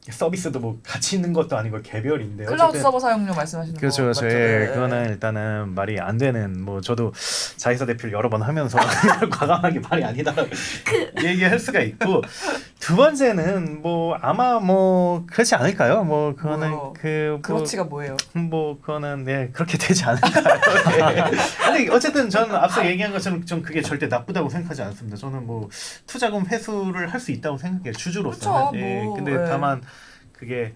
서비스도 뭐 같이 있는 것도 아니고 개별인데 클라우드 어쨌든 서버 사용료 말씀하시는 거 그렇죠. 맞죠? 그거는 일단은 말이 안 되는 뭐 저도 자회사 대표를 여러 번 하면서 과감하게 말이 아니다 얘기할 수가 있고 두 번째는 뭐 아마 뭐 그렇지 않을까요? 뭐 그거는 뭐요? 뭐 그렇지가 뭐예요? 뭐 그거는 네 그렇게 되지 않을까요? 네. 근데 어쨌든 저는 앞서 얘기한 것처럼 좀 그게 절대 나쁘다고 생각하지 않습니다. 저는 뭐 투자금 회수를 할 수 있다고 생각해요. 주주로서는. 그쵸, 예. 뭐, 근데 예. 다만 그게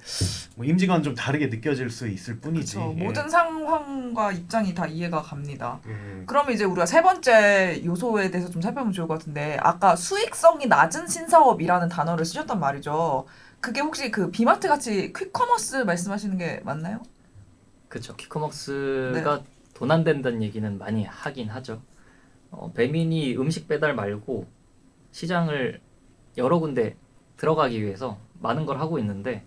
뭐 임직원 좀 다르게 느껴질 수 있을 뿐이지. 그렇죠. 예. 모든 상황과 입장이 다 이해가 갑니다. 예. 그러면 이제 우리가 세 번째 요소에 대해서 좀 살펴보면 좋을 것 같은데 아까 수익성이 낮은 신사업이라는 단어를 쓰셨단 말이죠. 그게 혹시 그 비마트 같이 퀵커머스 말씀하시는 게 맞나요? 그렇죠. 퀵커머스가 돈 안 된다는 얘기는 많이 하긴 하죠. 배민이 음식 배달 말고 시장을 여러 군데 들어가기 위해서 많은 걸 하고 있는데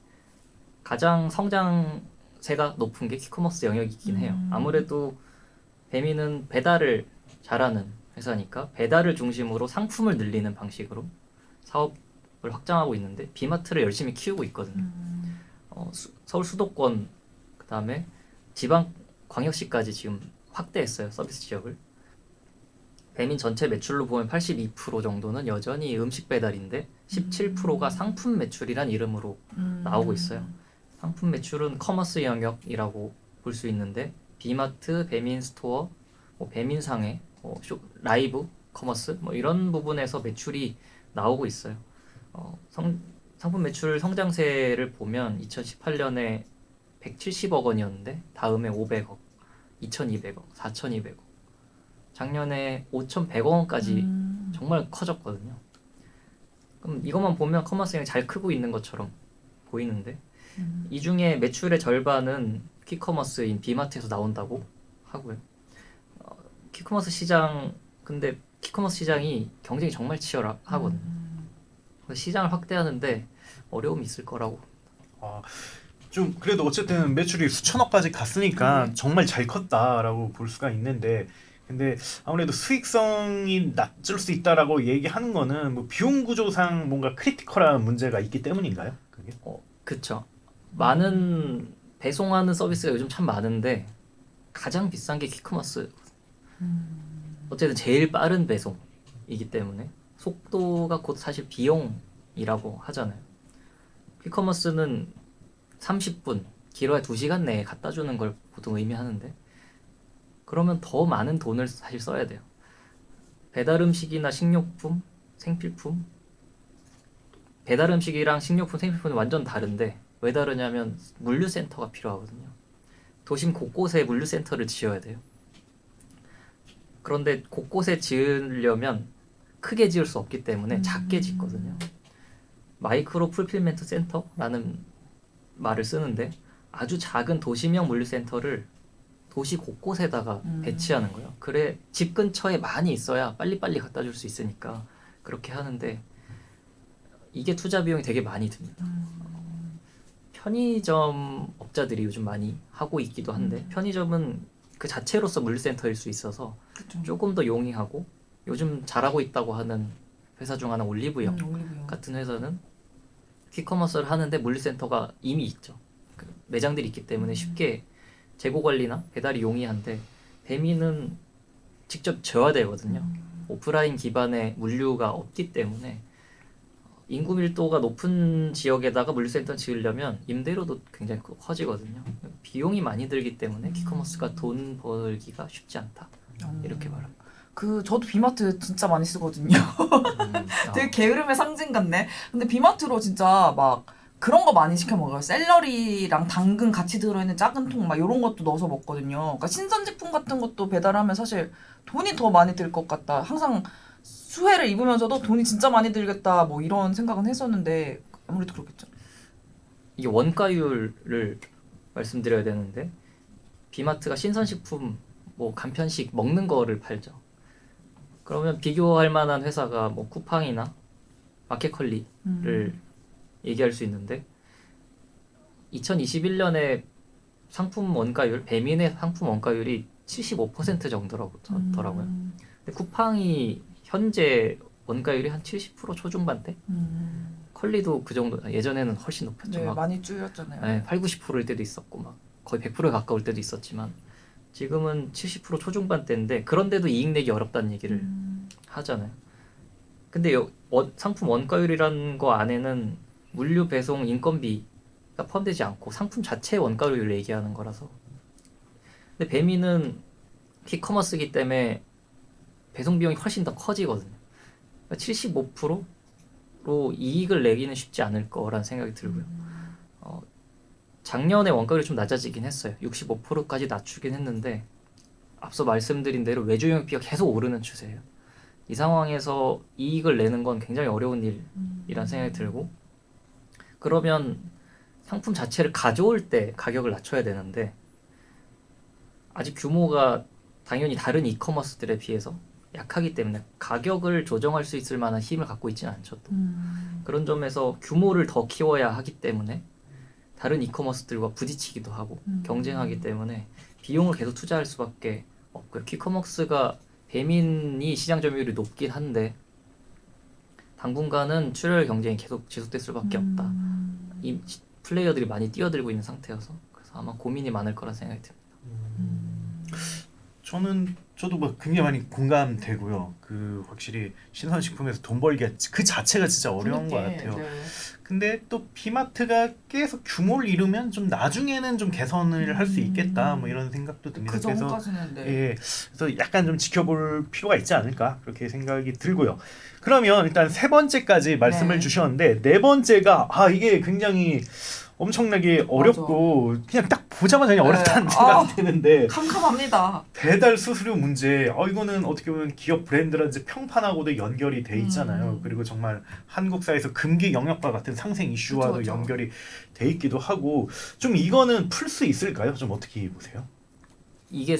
가장 성장세가 높은 게 퀵커머스 영역이긴 해요. 아무래도 배민은 배달을 잘하는 회사니까 배달을 중심으로 상품을 늘리는 방식으로 사업을 확장하고 있는데 비마트를 열심히 키우고 있거든요. 서울 수도권 그다음에 지방 광역시까지 지금 확대했어요. 서비스 지역을. 배민 전체 매출로 보면 82% 정도는 여전히 음식 배달인데 17%가 상품 매출이란 이름으로 나오고 있어요. 상품 매출은 커머스 영역이라고 볼 수 있는데 비마트, 배민 스토어, 뭐 배민 상해, 라이브 커머스 뭐 이런 부분에서 매출이 나오고 있어요. 상품 매출 성장세를 보면 2018년에 170억 원이었는데 다음에 500억, 2,200억, 4,200억, 작년에 5,100억 원까지 정말 커졌거든요. 그럼 이것만 보면 커머스가 잘 크고 있는 것처럼 보이는데 이 중에 매출의 절반은 퀵커머스인 비마트에서 나온다고 하고요. 퀵커머스 시장 근데 퀵커머스 시장이 경쟁이 정말 치열하거든요. 그래서 시장을 확대하는데 어려움이 있을 거라고. 좀 그래도 어쨌든 매출이 수천억까지 갔으니까 정말 잘 컸다라고 볼 수가 있는데 근데 아무래도 수익성이 낮을 수 있다라고 얘기하는 거는 뭐 비용 구조상 뭔가 크리티컬한 문제가 있기 때문인가요? 그게? 그렇죠. 많은 배송하는 서비스가 요즘 참 많은데 가장 비싼 게 퀵커머스. 어쨌든 제일 빠른 배송이기 때문에 속도가 곧 사실 비용이라고 하잖아요. 퀵커머스는 30분, 길어야 2시간 내에 갖다 주는 걸 보통 의미하는데 그러면 더 많은 돈을 사실 써야 돼요. 배달 음식이나 식료품, 생필품 배달 음식이랑 식료품, 생필품은 완전 다른데 왜 다르냐면 물류센터가 필요하거든요. 도심 곳곳에 물류센터를 지어야 돼요. 그런데 곳곳에 지으려면 크게 지을 수 없기 때문에 작게 짓거든요. 마이크로 풀필멘트 센터라는 말을 쓰는데 아주 작은 도시명 물류센터를 도시 곳곳에다가 배치하는 거예요. 그래 집 근처에 많이 있어야 빨리빨리 갖다 줄 수 있으니까 그렇게 하는데 이게 투자 비용이 되게 많이 듭니다. 편의점 업자들이 요즘 많이 하고 있기도 한데 편의점은 그 자체로서 물류센터일 수 있어서 그쵸. 조금 더 용이하고 요즘 잘하고 있다고 하는 회사 중 하나 올리브영 올리브영. 같은 회사는 퀵커머스를 하는데 물류센터가 이미 있죠. 그 매장들이 있기 때문에 쉽게 재고 관리나 배달이 용이한데 배민은 직접 져야 되거든요. 오프라인 기반의 물류가 없기 때문에 인구 밀도가 높은 지역에다가 물류센터 지으려면 임대료도 굉장히 커지거든요. 비용이 많이 들기 때문에 퀵커머스가 돈 벌기가 쉽지 않다. 이렇게 말합니다. 저도 비마트 진짜 많이 쓰거든요. 되게 게으름의 상징 같네. 근데 비마트로 진짜 막 그런 거 많이 시켜 먹어요. 샐러리랑 당근 같이 들어있는 작은 통 막 이런 것도 넣어서 먹거든요. 그러니까 신선식품 같은 것도 배달하면 사실 돈이 더 많이 들 것 같다. 항상 수혜를 입으면서도 돈이 진짜 많이 들겠다. 뭐 이런 생각은 했었는데 아무래도 그렇겠죠. 이게 원가율을 말씀드려야 되는데 비마트가 신선식품 뭐 간편식 먹는 거를 팔죠. 그러면 비교할 만한 회사가 뭐 쿠팡이나 마켓컬리를 얘기할 수 있는데 2021년에 상품 원가율, 배민의 상품 원가율이 75% 정도더라고요. 근데 쿠팡이 현재 원가율이 한 70% 초중반대? 컬리도 그 정도, 예전에는 훨씬 높았죠. 네, 막 많이 줄였잖아요. 네, 80, 90%일 때도 있었고 막 거의 100%에 가까울 때도 있었지만 지금은 70% 초중반대인데 그런데도 이익 내기 어렵다는 얘기를 하잖아요. 근데 상품 원가율이라는 거 안에는 물류, 배송, 인건비가 포함되지 않고 상품 자체의 원가율을 얘기하는 거라서. 근데 배민은 퀵커머스이기 때문에 배송 비용이 훨씬 더 커지거든요. 그러니까 75%로 이익을 내기는 쉽지 않을 거라는 생각이 들고요. 작년에 원가율이 좀 낮아지긴 했어요. 65%까지 낮추긴 했는데 앞서 말씀드린 대로 외주 영역비가 계속 오르는 추세예요. 이 상황에서 이익을 내는 건 굉장히 어려운 일이라는 생각이 들고 그러면 상품 자체를 가져올 때 가격을 낮춰야 되는데 아직 규모가 당연히 다른 이커머스들에 비해서 약하기 때문에 가격을 조정할 수 있을 만한 힘을 갖고 있지는 않죠. 또. 그런 점에서 규모를 더 키워야 하기 때문에 다른 이커머스들과 부딪히기도 하고 경쟁하기 때문에 비용을 계속 투자할 수밖에 없고요. 퀵커머스가 배민이 시장 점유율이 높긴 한데 당분간은 출혈 경쟁이 계속 지속될 수밖에 없다. 이 플레이어들이 많이 뛰어들고 있는 상태여서 그래서 아마 고민이 많을 거라 생각이 듭니다. 저도 뭐 굉장히 많이 공감되고요. 그 확실히 신선식품에서 돈 벌기가 그 자체가 진짜 어려운 것 같아요. 네. 근데 또 비마트가 계속 규모를 이루면 좀 나중에는 좀 개선을 할 수 있겠다 뭐 이런 생각도 듭니다. 그 전까지는 네. 예, 그래서 약간 좀 지켜볼 필요가 있지 않을까 그렇게 생각이 들고요. 그러면 일단 세 번째까지 말씀을 네. 주셨는데 네 번째가 이게 굉장히 엄청나게 어렵고 그냥 딱 보자마자 그냥 어렵다는 생각이 드는데 캄캄합니다. 배달 수수료 문제 이거는 어떻게 보면 기업 브랜드라든지 평판하고도 연결이 돼 있잖아요. 그리고 정말 한국사에서 금기 영역과 같은 상생 이슈와도 그쵸. 연결이 돼 있기도 하고 좀 이거는 풀 수 있을까요? 좀 어떻게 보세요? 이게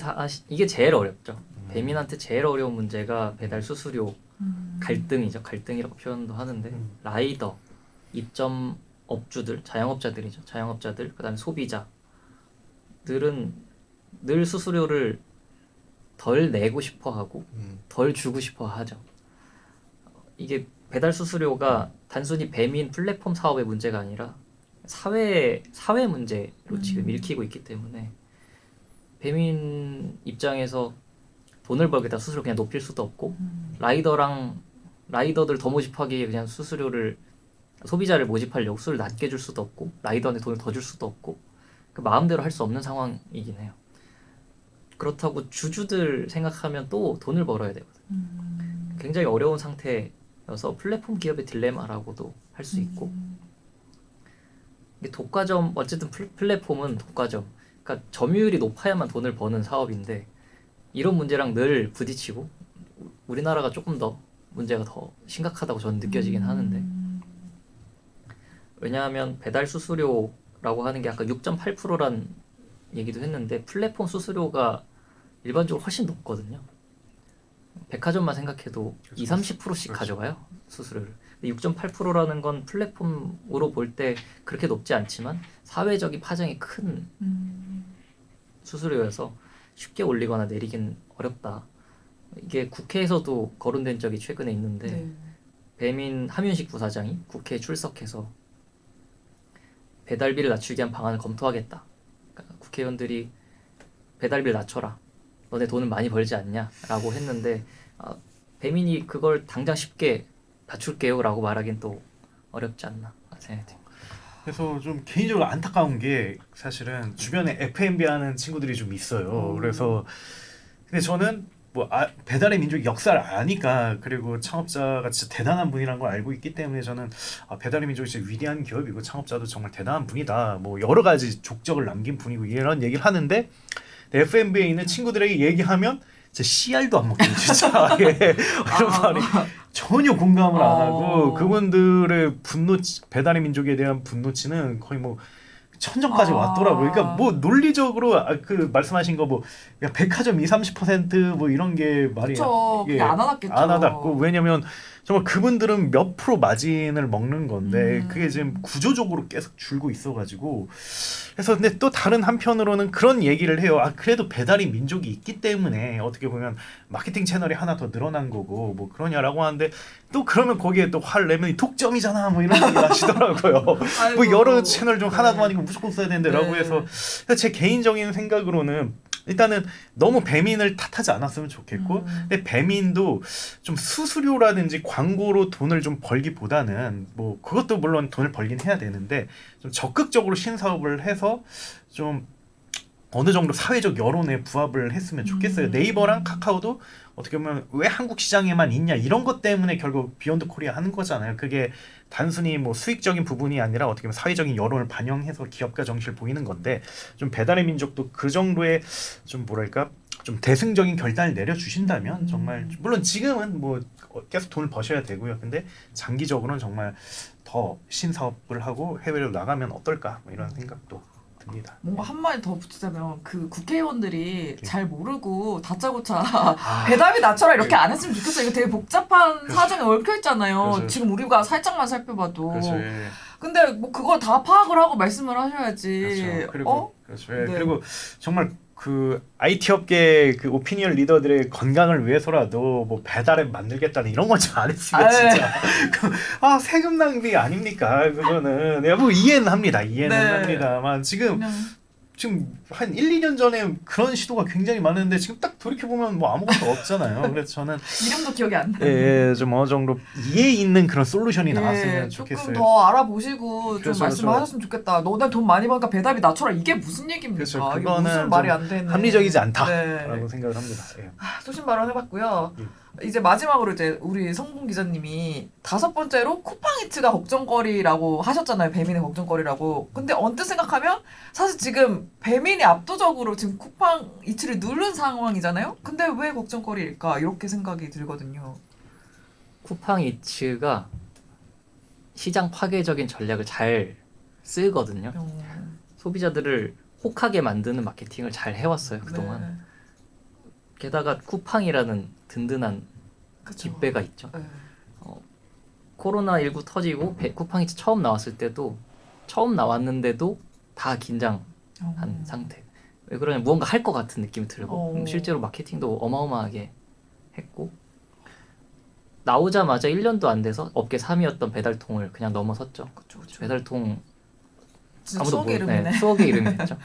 제일 어렵죠. 배민한테 제일 어려운 문제가 배달 수수료 갈등이죠. 갈등이라고 표현도 하는데 라이더, 입점 업주들, 자영업자들이죠. 자영업자들, 그다음에 소비자들은 늘 수수료를 덜 내고 싶어하고 덜 주고 싶어하죠. 이게 배달 수수료가 단순히 배민 플랫폼 사업의 문제가 아니라 사회 문제로 지금 읽히고 있기 때문에 배민 입장에서 돈을 벌겠다 수수료 그냥 높일 수도 없고 라이더들 더 모집하기 위해 그냥 수수료를 소비자를 모집하려고 수를 낮게 줄 수도 없고 라이더한테 돈을 더 줄 수도 없고 그 마음대로 할 수 없는 상황이긴 해요. 그렇다고 주주들 생각하면 또 돈을 벌어야 되거든요. 굉장히 어려운 상태여서 플랫폼 기업의 딜레마라고도 할 수 있고 이게 독과점 어쨌든 플랫폼은 독과점 그러니까 점유율이 높아야만 돈을 버는 사업인데 이런 문제랑 늘 부딪히고 우리나라가 조금 더 문제가 더 심각하다고 저는 느껴지긴 하는데 왜냐하면 배달 수수료라고 하는 게 아까 6.8%란 얘기도 했는데 플랫폼 수수료가 일반적으로 훨씬 높거든요. 백화점만 생각해도 20-30%씩 가져가요, 수수료를. 6.8%라는 건 플랫폼으로 볼 때 그렇게 높지 않지만 사회적인 파장이 큰 수수료여서 쉽게 올리거나 내리긴 어렵다. 이게 국회에서도 거론된 적이 최근에 있는데 네. 배민 함윤식 부사장이 국회에 출석해서 배달비를 낮추기 위한 방안을 검토하겠다. 그러니까 국회의원들이 배달비를 낮춰라. 너네 돈은 많이 벌지 않냐? 라고 했는데 배민이 그걸 당장 쉽게 낮출게요 라고 말하긴 또 어렵지 않나 생각이 듭니다. 그래서 좀 개인적으로 안타까운 게 사실은 주변에 F&B 하는 친구들이 좀 있어요. 그래서 근데 저는 뭐 배달의 민족 역사를 아니까 그리고 창업자가 진짜 대단한 분이라는 걸 알고 있기 때문에 저는 배달의 민족이 진짜 위대한 기업이고 창업자도 정말 대단한 분이다. 뭐 여러 가지 족적을 남긴 분이고 이런 얘기를 하는데 F&B에 있는 친구들에게 얘기하면 진짜 씨알도 안 먹혀요. 진짜 예. 이런 말이 전혀 공감을 안 하고 그분들의 배달의 민족에 대한 분노치는 거의 뭐 천정까지 왔더라고요. 그러니까 뭐 논리적으로 그 말씀하신 거 뭐 백화점 20-30%뭐 이런 게 말이 그게 안 와닿겠죠. 안 와닿고 왜냐면 정말 그분들은 몇 프로 마진을 먹는 건데 그게 지금 구조적으로 계속 줄고 있어가지고 그래서 근데 또 다른 한편으로는 그런 얘기를 해요. 그래도 배달이 민족이 있기 때문에 어떻게 보면 마케팅 채널이 하나 더 늘어난 거고 뭐 그러냐라고 하는데 또 그러면 거기에 또 화를 내면 독점이잖아 뭐 이런 얘기 하시더라고요. 뭐 여러 채널 중 하나도 아니고 무조건 써야 된다라고 해서 제 개인적인 생각으로는 일단은 너무 배민을 탓하지 않았으면 좋겠고 근데 배민도 좀 수수료라든지 광고로 돈을 좀 벌기보다는 뭐 그것도 물론 돈을 벌긴 해야 되는데 좀 적극적으로 신사업을 해서 좀 어느 정도 사회적 여론에 부합을 했으면 좋겠어요. 네이버랑 카카오도 어떻게 보면 왜 한국 시장에만 있냐 이런 것 때문에 결국 비욘드 코리아 하는 거잖아요. 그게 단순히 뭐 수익적인 부분이 아니라 어떻게 보면 사회적인 여론을 반영해서 기업가 정신을 보이는 건데 좀 배달의 민족도 그 정도의 좀 뭐랄까 좀 대승적인 결단을 내려주신다면 정말 물론 지금은 뭐 계속 돈을 버셔야 되고요. 근데 장기적으로는 정말 더 신사업을 하고 해외로 나가면 어떨까 뭐 이런 생각도 듭니다. 뭔가 한마디 더 붙이자면 그 국회의원들이 잘 모르고 다짜고짜 배달비 낮춰라 이렇게 안 했으면 좋겠어요. 이거 되게 복잡한 사정에 얽혀 있잖아요. 지금 우리가 살짝만 살펴봐도. 근데 뭐 그걸 다 파악을 하고 말씀을 하셔야지. 그리고 그리고 정말 그 IT 업계 그 오피니언 리더들의 건강을 위해서라도 뭐 배달앱 만들겠다는 이런 건 좀 안 했으면 진짜 세금 낭비 아닙니까? 그거는 내가 뭐 이해는 합니다. 합니다만 지금 한 1-2년 전에 그런 시도가 굉장히 많은데 지금 딱 돌이켜보면 뭐 아무것도 없잖아요. 그래서 저는 이름도 기억이 안 나요. 좀 어느 정도 이해 있는 그런 솔루션이 나왔으면 좋겠어요. 조금 더 알아보시고 좀 말씀하셨으면 좋겠다. 너네 돈 많이 버니까 배달비 낮춰라. 이게 무슨 얘기입니까? 그거는 이게 무슨 말이 안 되는 합리적이지 않다라고 생각을 합니다. 소신 발언해봤고요. 이제 마지막으로 이제 우리 성분 기자님이 5번째로 쿠팡이츠가 걱정거리라고 하셨잖아요. 배민의 걱정거리라고. 근데 언뜻 생각하면 사실 지금 배민이 압도적으로 지금 쿠팡이츠를 누른 상황이잖아요. 근데 왜 걱정거리일까 이렇게 생각이 들거든요. 쿠팡이츠가 시장 파괴적인 전략을 잘 쓰거든요. 소비자들을 혹하게 만드는 마케팅을 잘 해왔어요 그동안. 게다가 쿠팡이라는 든든한 뒷배가 있죠. 코로나19 터지고 쿠팡이츠 처음 나왔을 때도 처음 나왔는데도 다 긴장한 상태. 왜 그러냐면 무언가 할 것 같은 느낌이 들고 실제로 마케팅도 어마어마하게 했고 나오자마자 1년도 안 돼서 업계 3위였던 배달통을 그냥 넘어섰죠. 그쵸. 배달통 아무도 추억의 이름이네. 추억의 이름이었죠.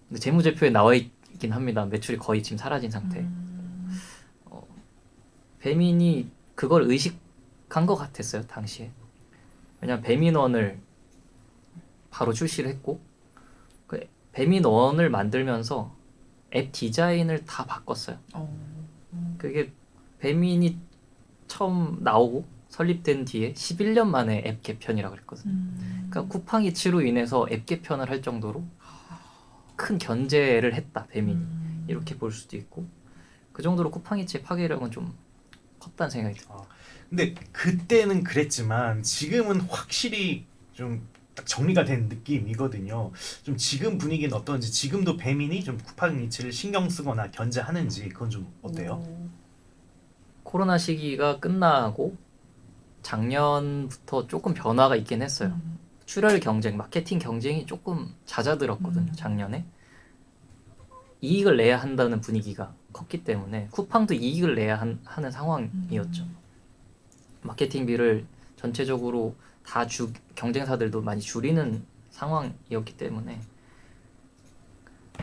근데 재무제표에 나와 있긴 합니다. 매출이 거의 지금 사라진 상태. 배민이 그걸 의식한 것 같았어요 당시에. 왜냐면 배민원을 바로 출시를 했고 그 배민원을 만들면서 앱 디자인을 다 바꿨어요. 그게 배민이 처음 나오고 설립된 뒤에 11년 만에 앱 개편이라고 그랬거든요. 그러니까 쿠팡이츠로 인해서 앱 개편을 할 정도로 큰 견제를 했다 배민이. 이렇게 볼 수도 있고 그 정도로 쿠팡이츠의 파괴력은 좀 컸다는 생각이 들어요. 근데 그때는 그랬지만 지금은 확실히 좀 딱 정리가 된 느낌이거든요. 좀 지금 분위기는 어떤지, 지금도 배민이 좀 쿠팡 이츠를 신경 쓰거나 견제하는지 그건 좀 어때요? 코로나 시기가 끝나고 작년부터 조금 변화가 있긴 했어요. 출혈 경쟁, 마케팅 경쟁이 조금 잦아들었거든요. 작년에. 이익을 내야 한다는 분위기가 컸기 때문에 쿠팡도 이익을 내야 하는 상황이었죠. 마케팅비를 전체적으로 다 경쟁사들도 많이 줄이는 상황이었기 때문에.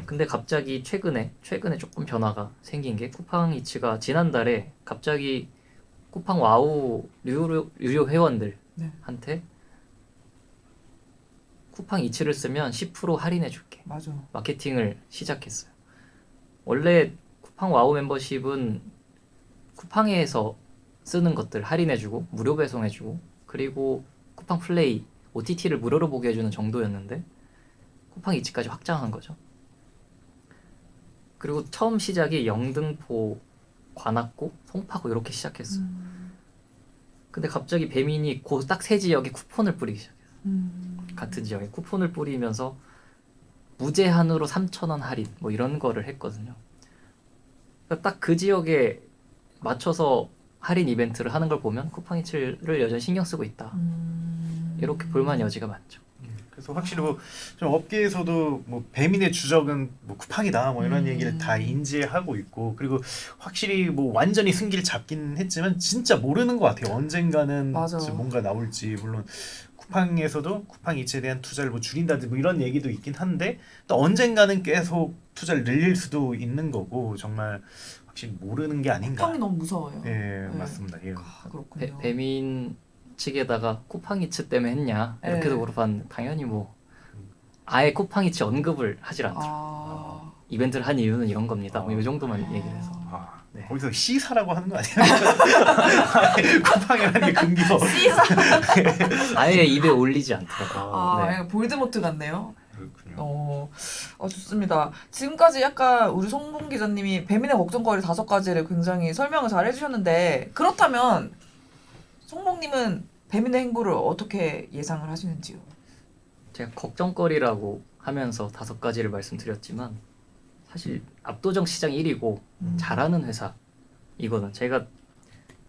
근데 갑자기 최근에 조금 변화가 생긴 게 쿠팡 이츠가 지난달에 갑자기 쿠팡 와우 유료 회원들한테 쿠팡 이츠를 쓰면 10% 할인해 줄게. 맞아. 마케팅을 시작했어요. 원래 쿠팡 와우 멤버십은 쿠팡에서 쓰는 것들 할인해주고 무료 배송해주고 그리고 쿠팡 플레이 OTT를 무료로 보게 해주는 정도였는데 쿠팡 이츠까지 확장한 거죠. 그리고 처음 시작이 영등포, 관악구, 송파구 이렇게 시작했어요. 근데 갑자기 배민이 그 딱 세 지역에 쿠폰을 뿌리기 시작했어요. 같은 지역에 쿠폰을 뿌리면서 무제한으로 3,000원 할인 뭐 이런 거를 했거든요. 그러니까 딱 그 지역에 맞춰서 할인 이벤트를 하는 걸 보면 쿠팡 이츠를 여전히 신경 쓰고 있다. 이렇게 볼만한 여지가 많죠. 그래서 확실히 뭐 좀 업계에서도 뭐 배민의 주적은 뭐 쿠팡이다 뭐 이런 얘기를 다 인지하고 있고, 그리고 확실히 뭐 완전히 승기를 잡긴 했지만 진짜 모르는 것 같아요. 언젠가는 뭔가 나올지. 물론 쿠팡에서도 쿠팡 이츠에 대한 투자를 뭐 줄인다든지 뭐 이런 얘기도 있긴 한데 또 언젠가는 계속 투자를 늘릴 수도 있는 거고, 정말 확실히 모르는 게 아닌가. 쿠팡이 너무 무서워요. 예, 네. 맞습니다. 예. 그렇군요. 배민 측에다가 쿠팡 이츠 때문에 했냐 이렇게도 물어봤는데 당연히 뭐 아예 쿠팡 이츠 언급을 하질 않더라고요. 이벤트를 한 이유는 이런 겁니다. 뭐 이 정도만 얘기를 해서. 네. 거기서 C사라고 하는 거 아니에요? 쿠팡이라는 게 금기서. C사. 아예 입에 올리지 않더라고요. 네. 볼드모트 같네요. 그렇군요. 좋습니다. 지금까지 약간 우리 송봉 기자님이 배민의 걱정거리 5가지를 굉장히 설명을 잘 해주셨는데, 그렇다면 송봉님은 배민의 행보를 어떻게 예상을 하시는지요? 제가 걱정거리라고 하면서 5가지를 말씀드렸지만 사실 압도적 시장 1위고 잘하는 회사이거든. 제가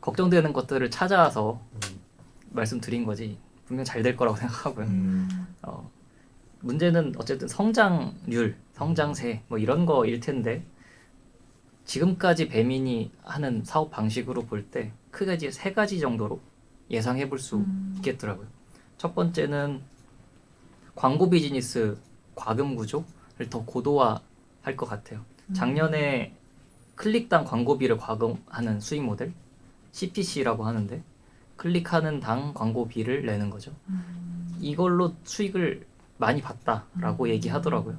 걱정되는 것들을 찾아서 말씀드린 거지 분명 잘 될 거라고 생각하고요. 문제는 어쨌든 성장률, 성장세 뭐 이런 거일 텐데 지금까지 배민이 하는 사업 방식으로 볼 때 크게 3가지 정도로 예상해 볼 수 있겠더라고요. 첫 번째는 광고 비즈니스 과금 구조를 더 고도화할 것 같아요. 작년에 클릭당 광고비를 과금하는 수익 모델 CPC라고 하는데 클릭하는 당 광고비를 내는 거죠. 이걸로 수익을 많이 봤다라고 얘기하더라고요.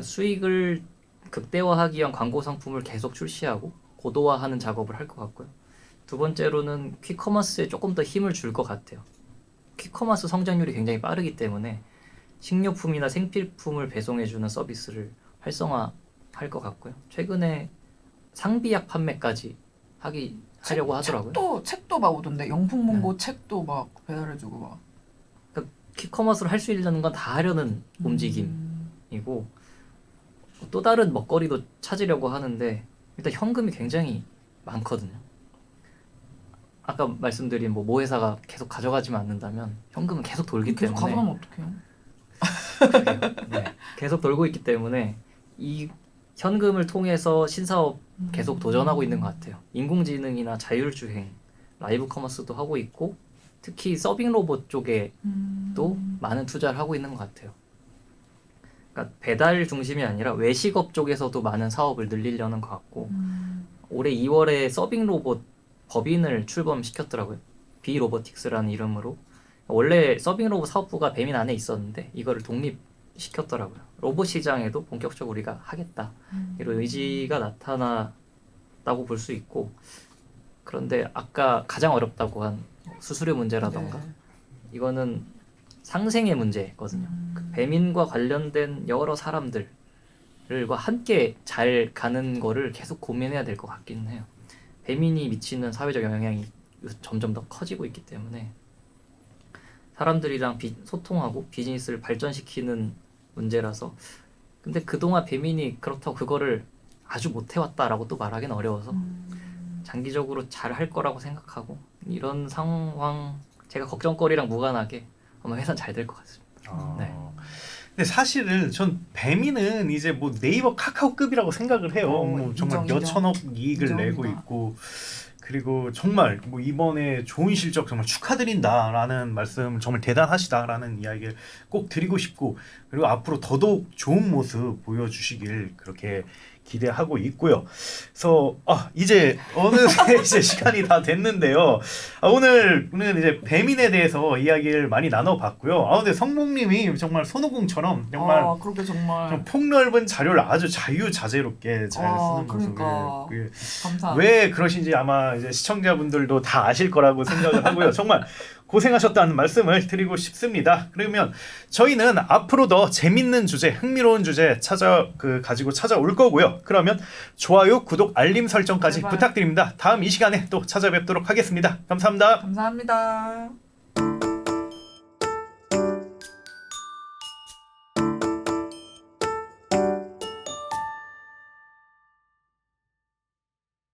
수익을 극대화하기 위한 광고 상품을 계속 출시하고 고도화하는 작업을 할 것 같고요. 두 번째로는 퀵커머스에 조금 더 힘을 줄 것 같아요. 퀵커머스 성장률이 굉장히 빠르기 때문에 식료품이나 생필품을 배송해주는 서비스를 활성화할 것 같고요. 최근에 상비약 판매까지 하려고 하더라고요. 책도 막 오던데 영풍문고 책도 막 배달해주고 막. 그러니까 퀵커머스를 할 수 있는 건 다 하려는 움직임이고 또 다른 먹거리도 찾으려고 하는데 일단 현금이 굉장히 많거든요. 아까 말씀드린 모 회사가 계속 가져가지만 않는다면 현금은 계속 돌기 때문에 계속 가져가면 어떡해요? 네, 계속 돌고 있기 때문에 이 현금을 통해서 신사업 계속 도전하고 있는 것 같아요. 인공지능이나 자율주행, 라이브 커머스도 하고 있고 특히 서빙 로봇 쪽에도 많은 투자를 하고 있는 것 같아요. 그러니까 배달 중심이 아니라 외식업 쪽에서도 많은 사업을 늘리려는 것 같고 올해 2월에 서빙 로봇 법인을 출범시켰더라고요. 비로보틱스라는 이름으로. 원래 서빙 로봇 사업부가 배민 안에 있었는데 이거를 독립시켰더라고요. 로봇 시장에도 본격적으로 우리가 하겠다. 이런 의지가 나타났다고 볼 수 있고, 그런데 아까 가장 어렵다고 한 수수료 문제라던가 이거는 상생의 문제거든요. 그 배민과 관련된 여러 사람들과 함께 잘 가는 거를 계속 고민해야 될 것 같기는 해요. 배민이 미치는 사회적 영향이 점점 더 커지고 있기 때문에 사람들이랑 소통하고 비즈니스를 발전시키는 문제라서 근데 그동안 배민이 그렇다고 그거를 아주 못해왔다라고 또 말하기는 어려워서 장기적으로 잘 할 거라고 생각하고 이런 상황 제가 걱정거리랑 무관하게 아마 회사는 잘 될 것 같습니다. 네. 근데 사실은 전 배민은 이제 뭐 네이버 카카오급이라고 생각을 해요. 뭐 정말 몇천억 이익을 내고 있고 그리고 정말 뭐 이번에 좋은 실적 정말 축하드린다라는 말씀 정말 대단하시다라는 이야기를 꼭 드리고 싶고 그리고 앞으로 더더욱 좋은 모습 보여주시길 그렇게 기대하고 있고요. 그래서 이제 어느새 이제 시간이 다 됐는데요. 오늘은 이제 배민에 대해서 이야기를 많이 나눠봤고요. 근데 성목님이 정말 손오공처럼 정말 그렇게 정말 폭넓은 자료를 아주 자유자재롭게 잘 쓰는 그러니까. 모습을 감사합니다. 왜 그러신지 아마 이제 시청자분들도 다 아실 거라고 생각을 하고요. 정말 고생하셨다는 말씀을 드리고 싶습니다. 그러면 저희는 앞으로 더 재밌는 주제, 흥미로운 주제 가지고 찾아올 거고요. 그러면 좋아요, 구독, 알림 설정까지 부탁드립니다. 다음 이 시간에 또 찾아뵙도록 하겠습니다. 감사합니다. 감사합니다.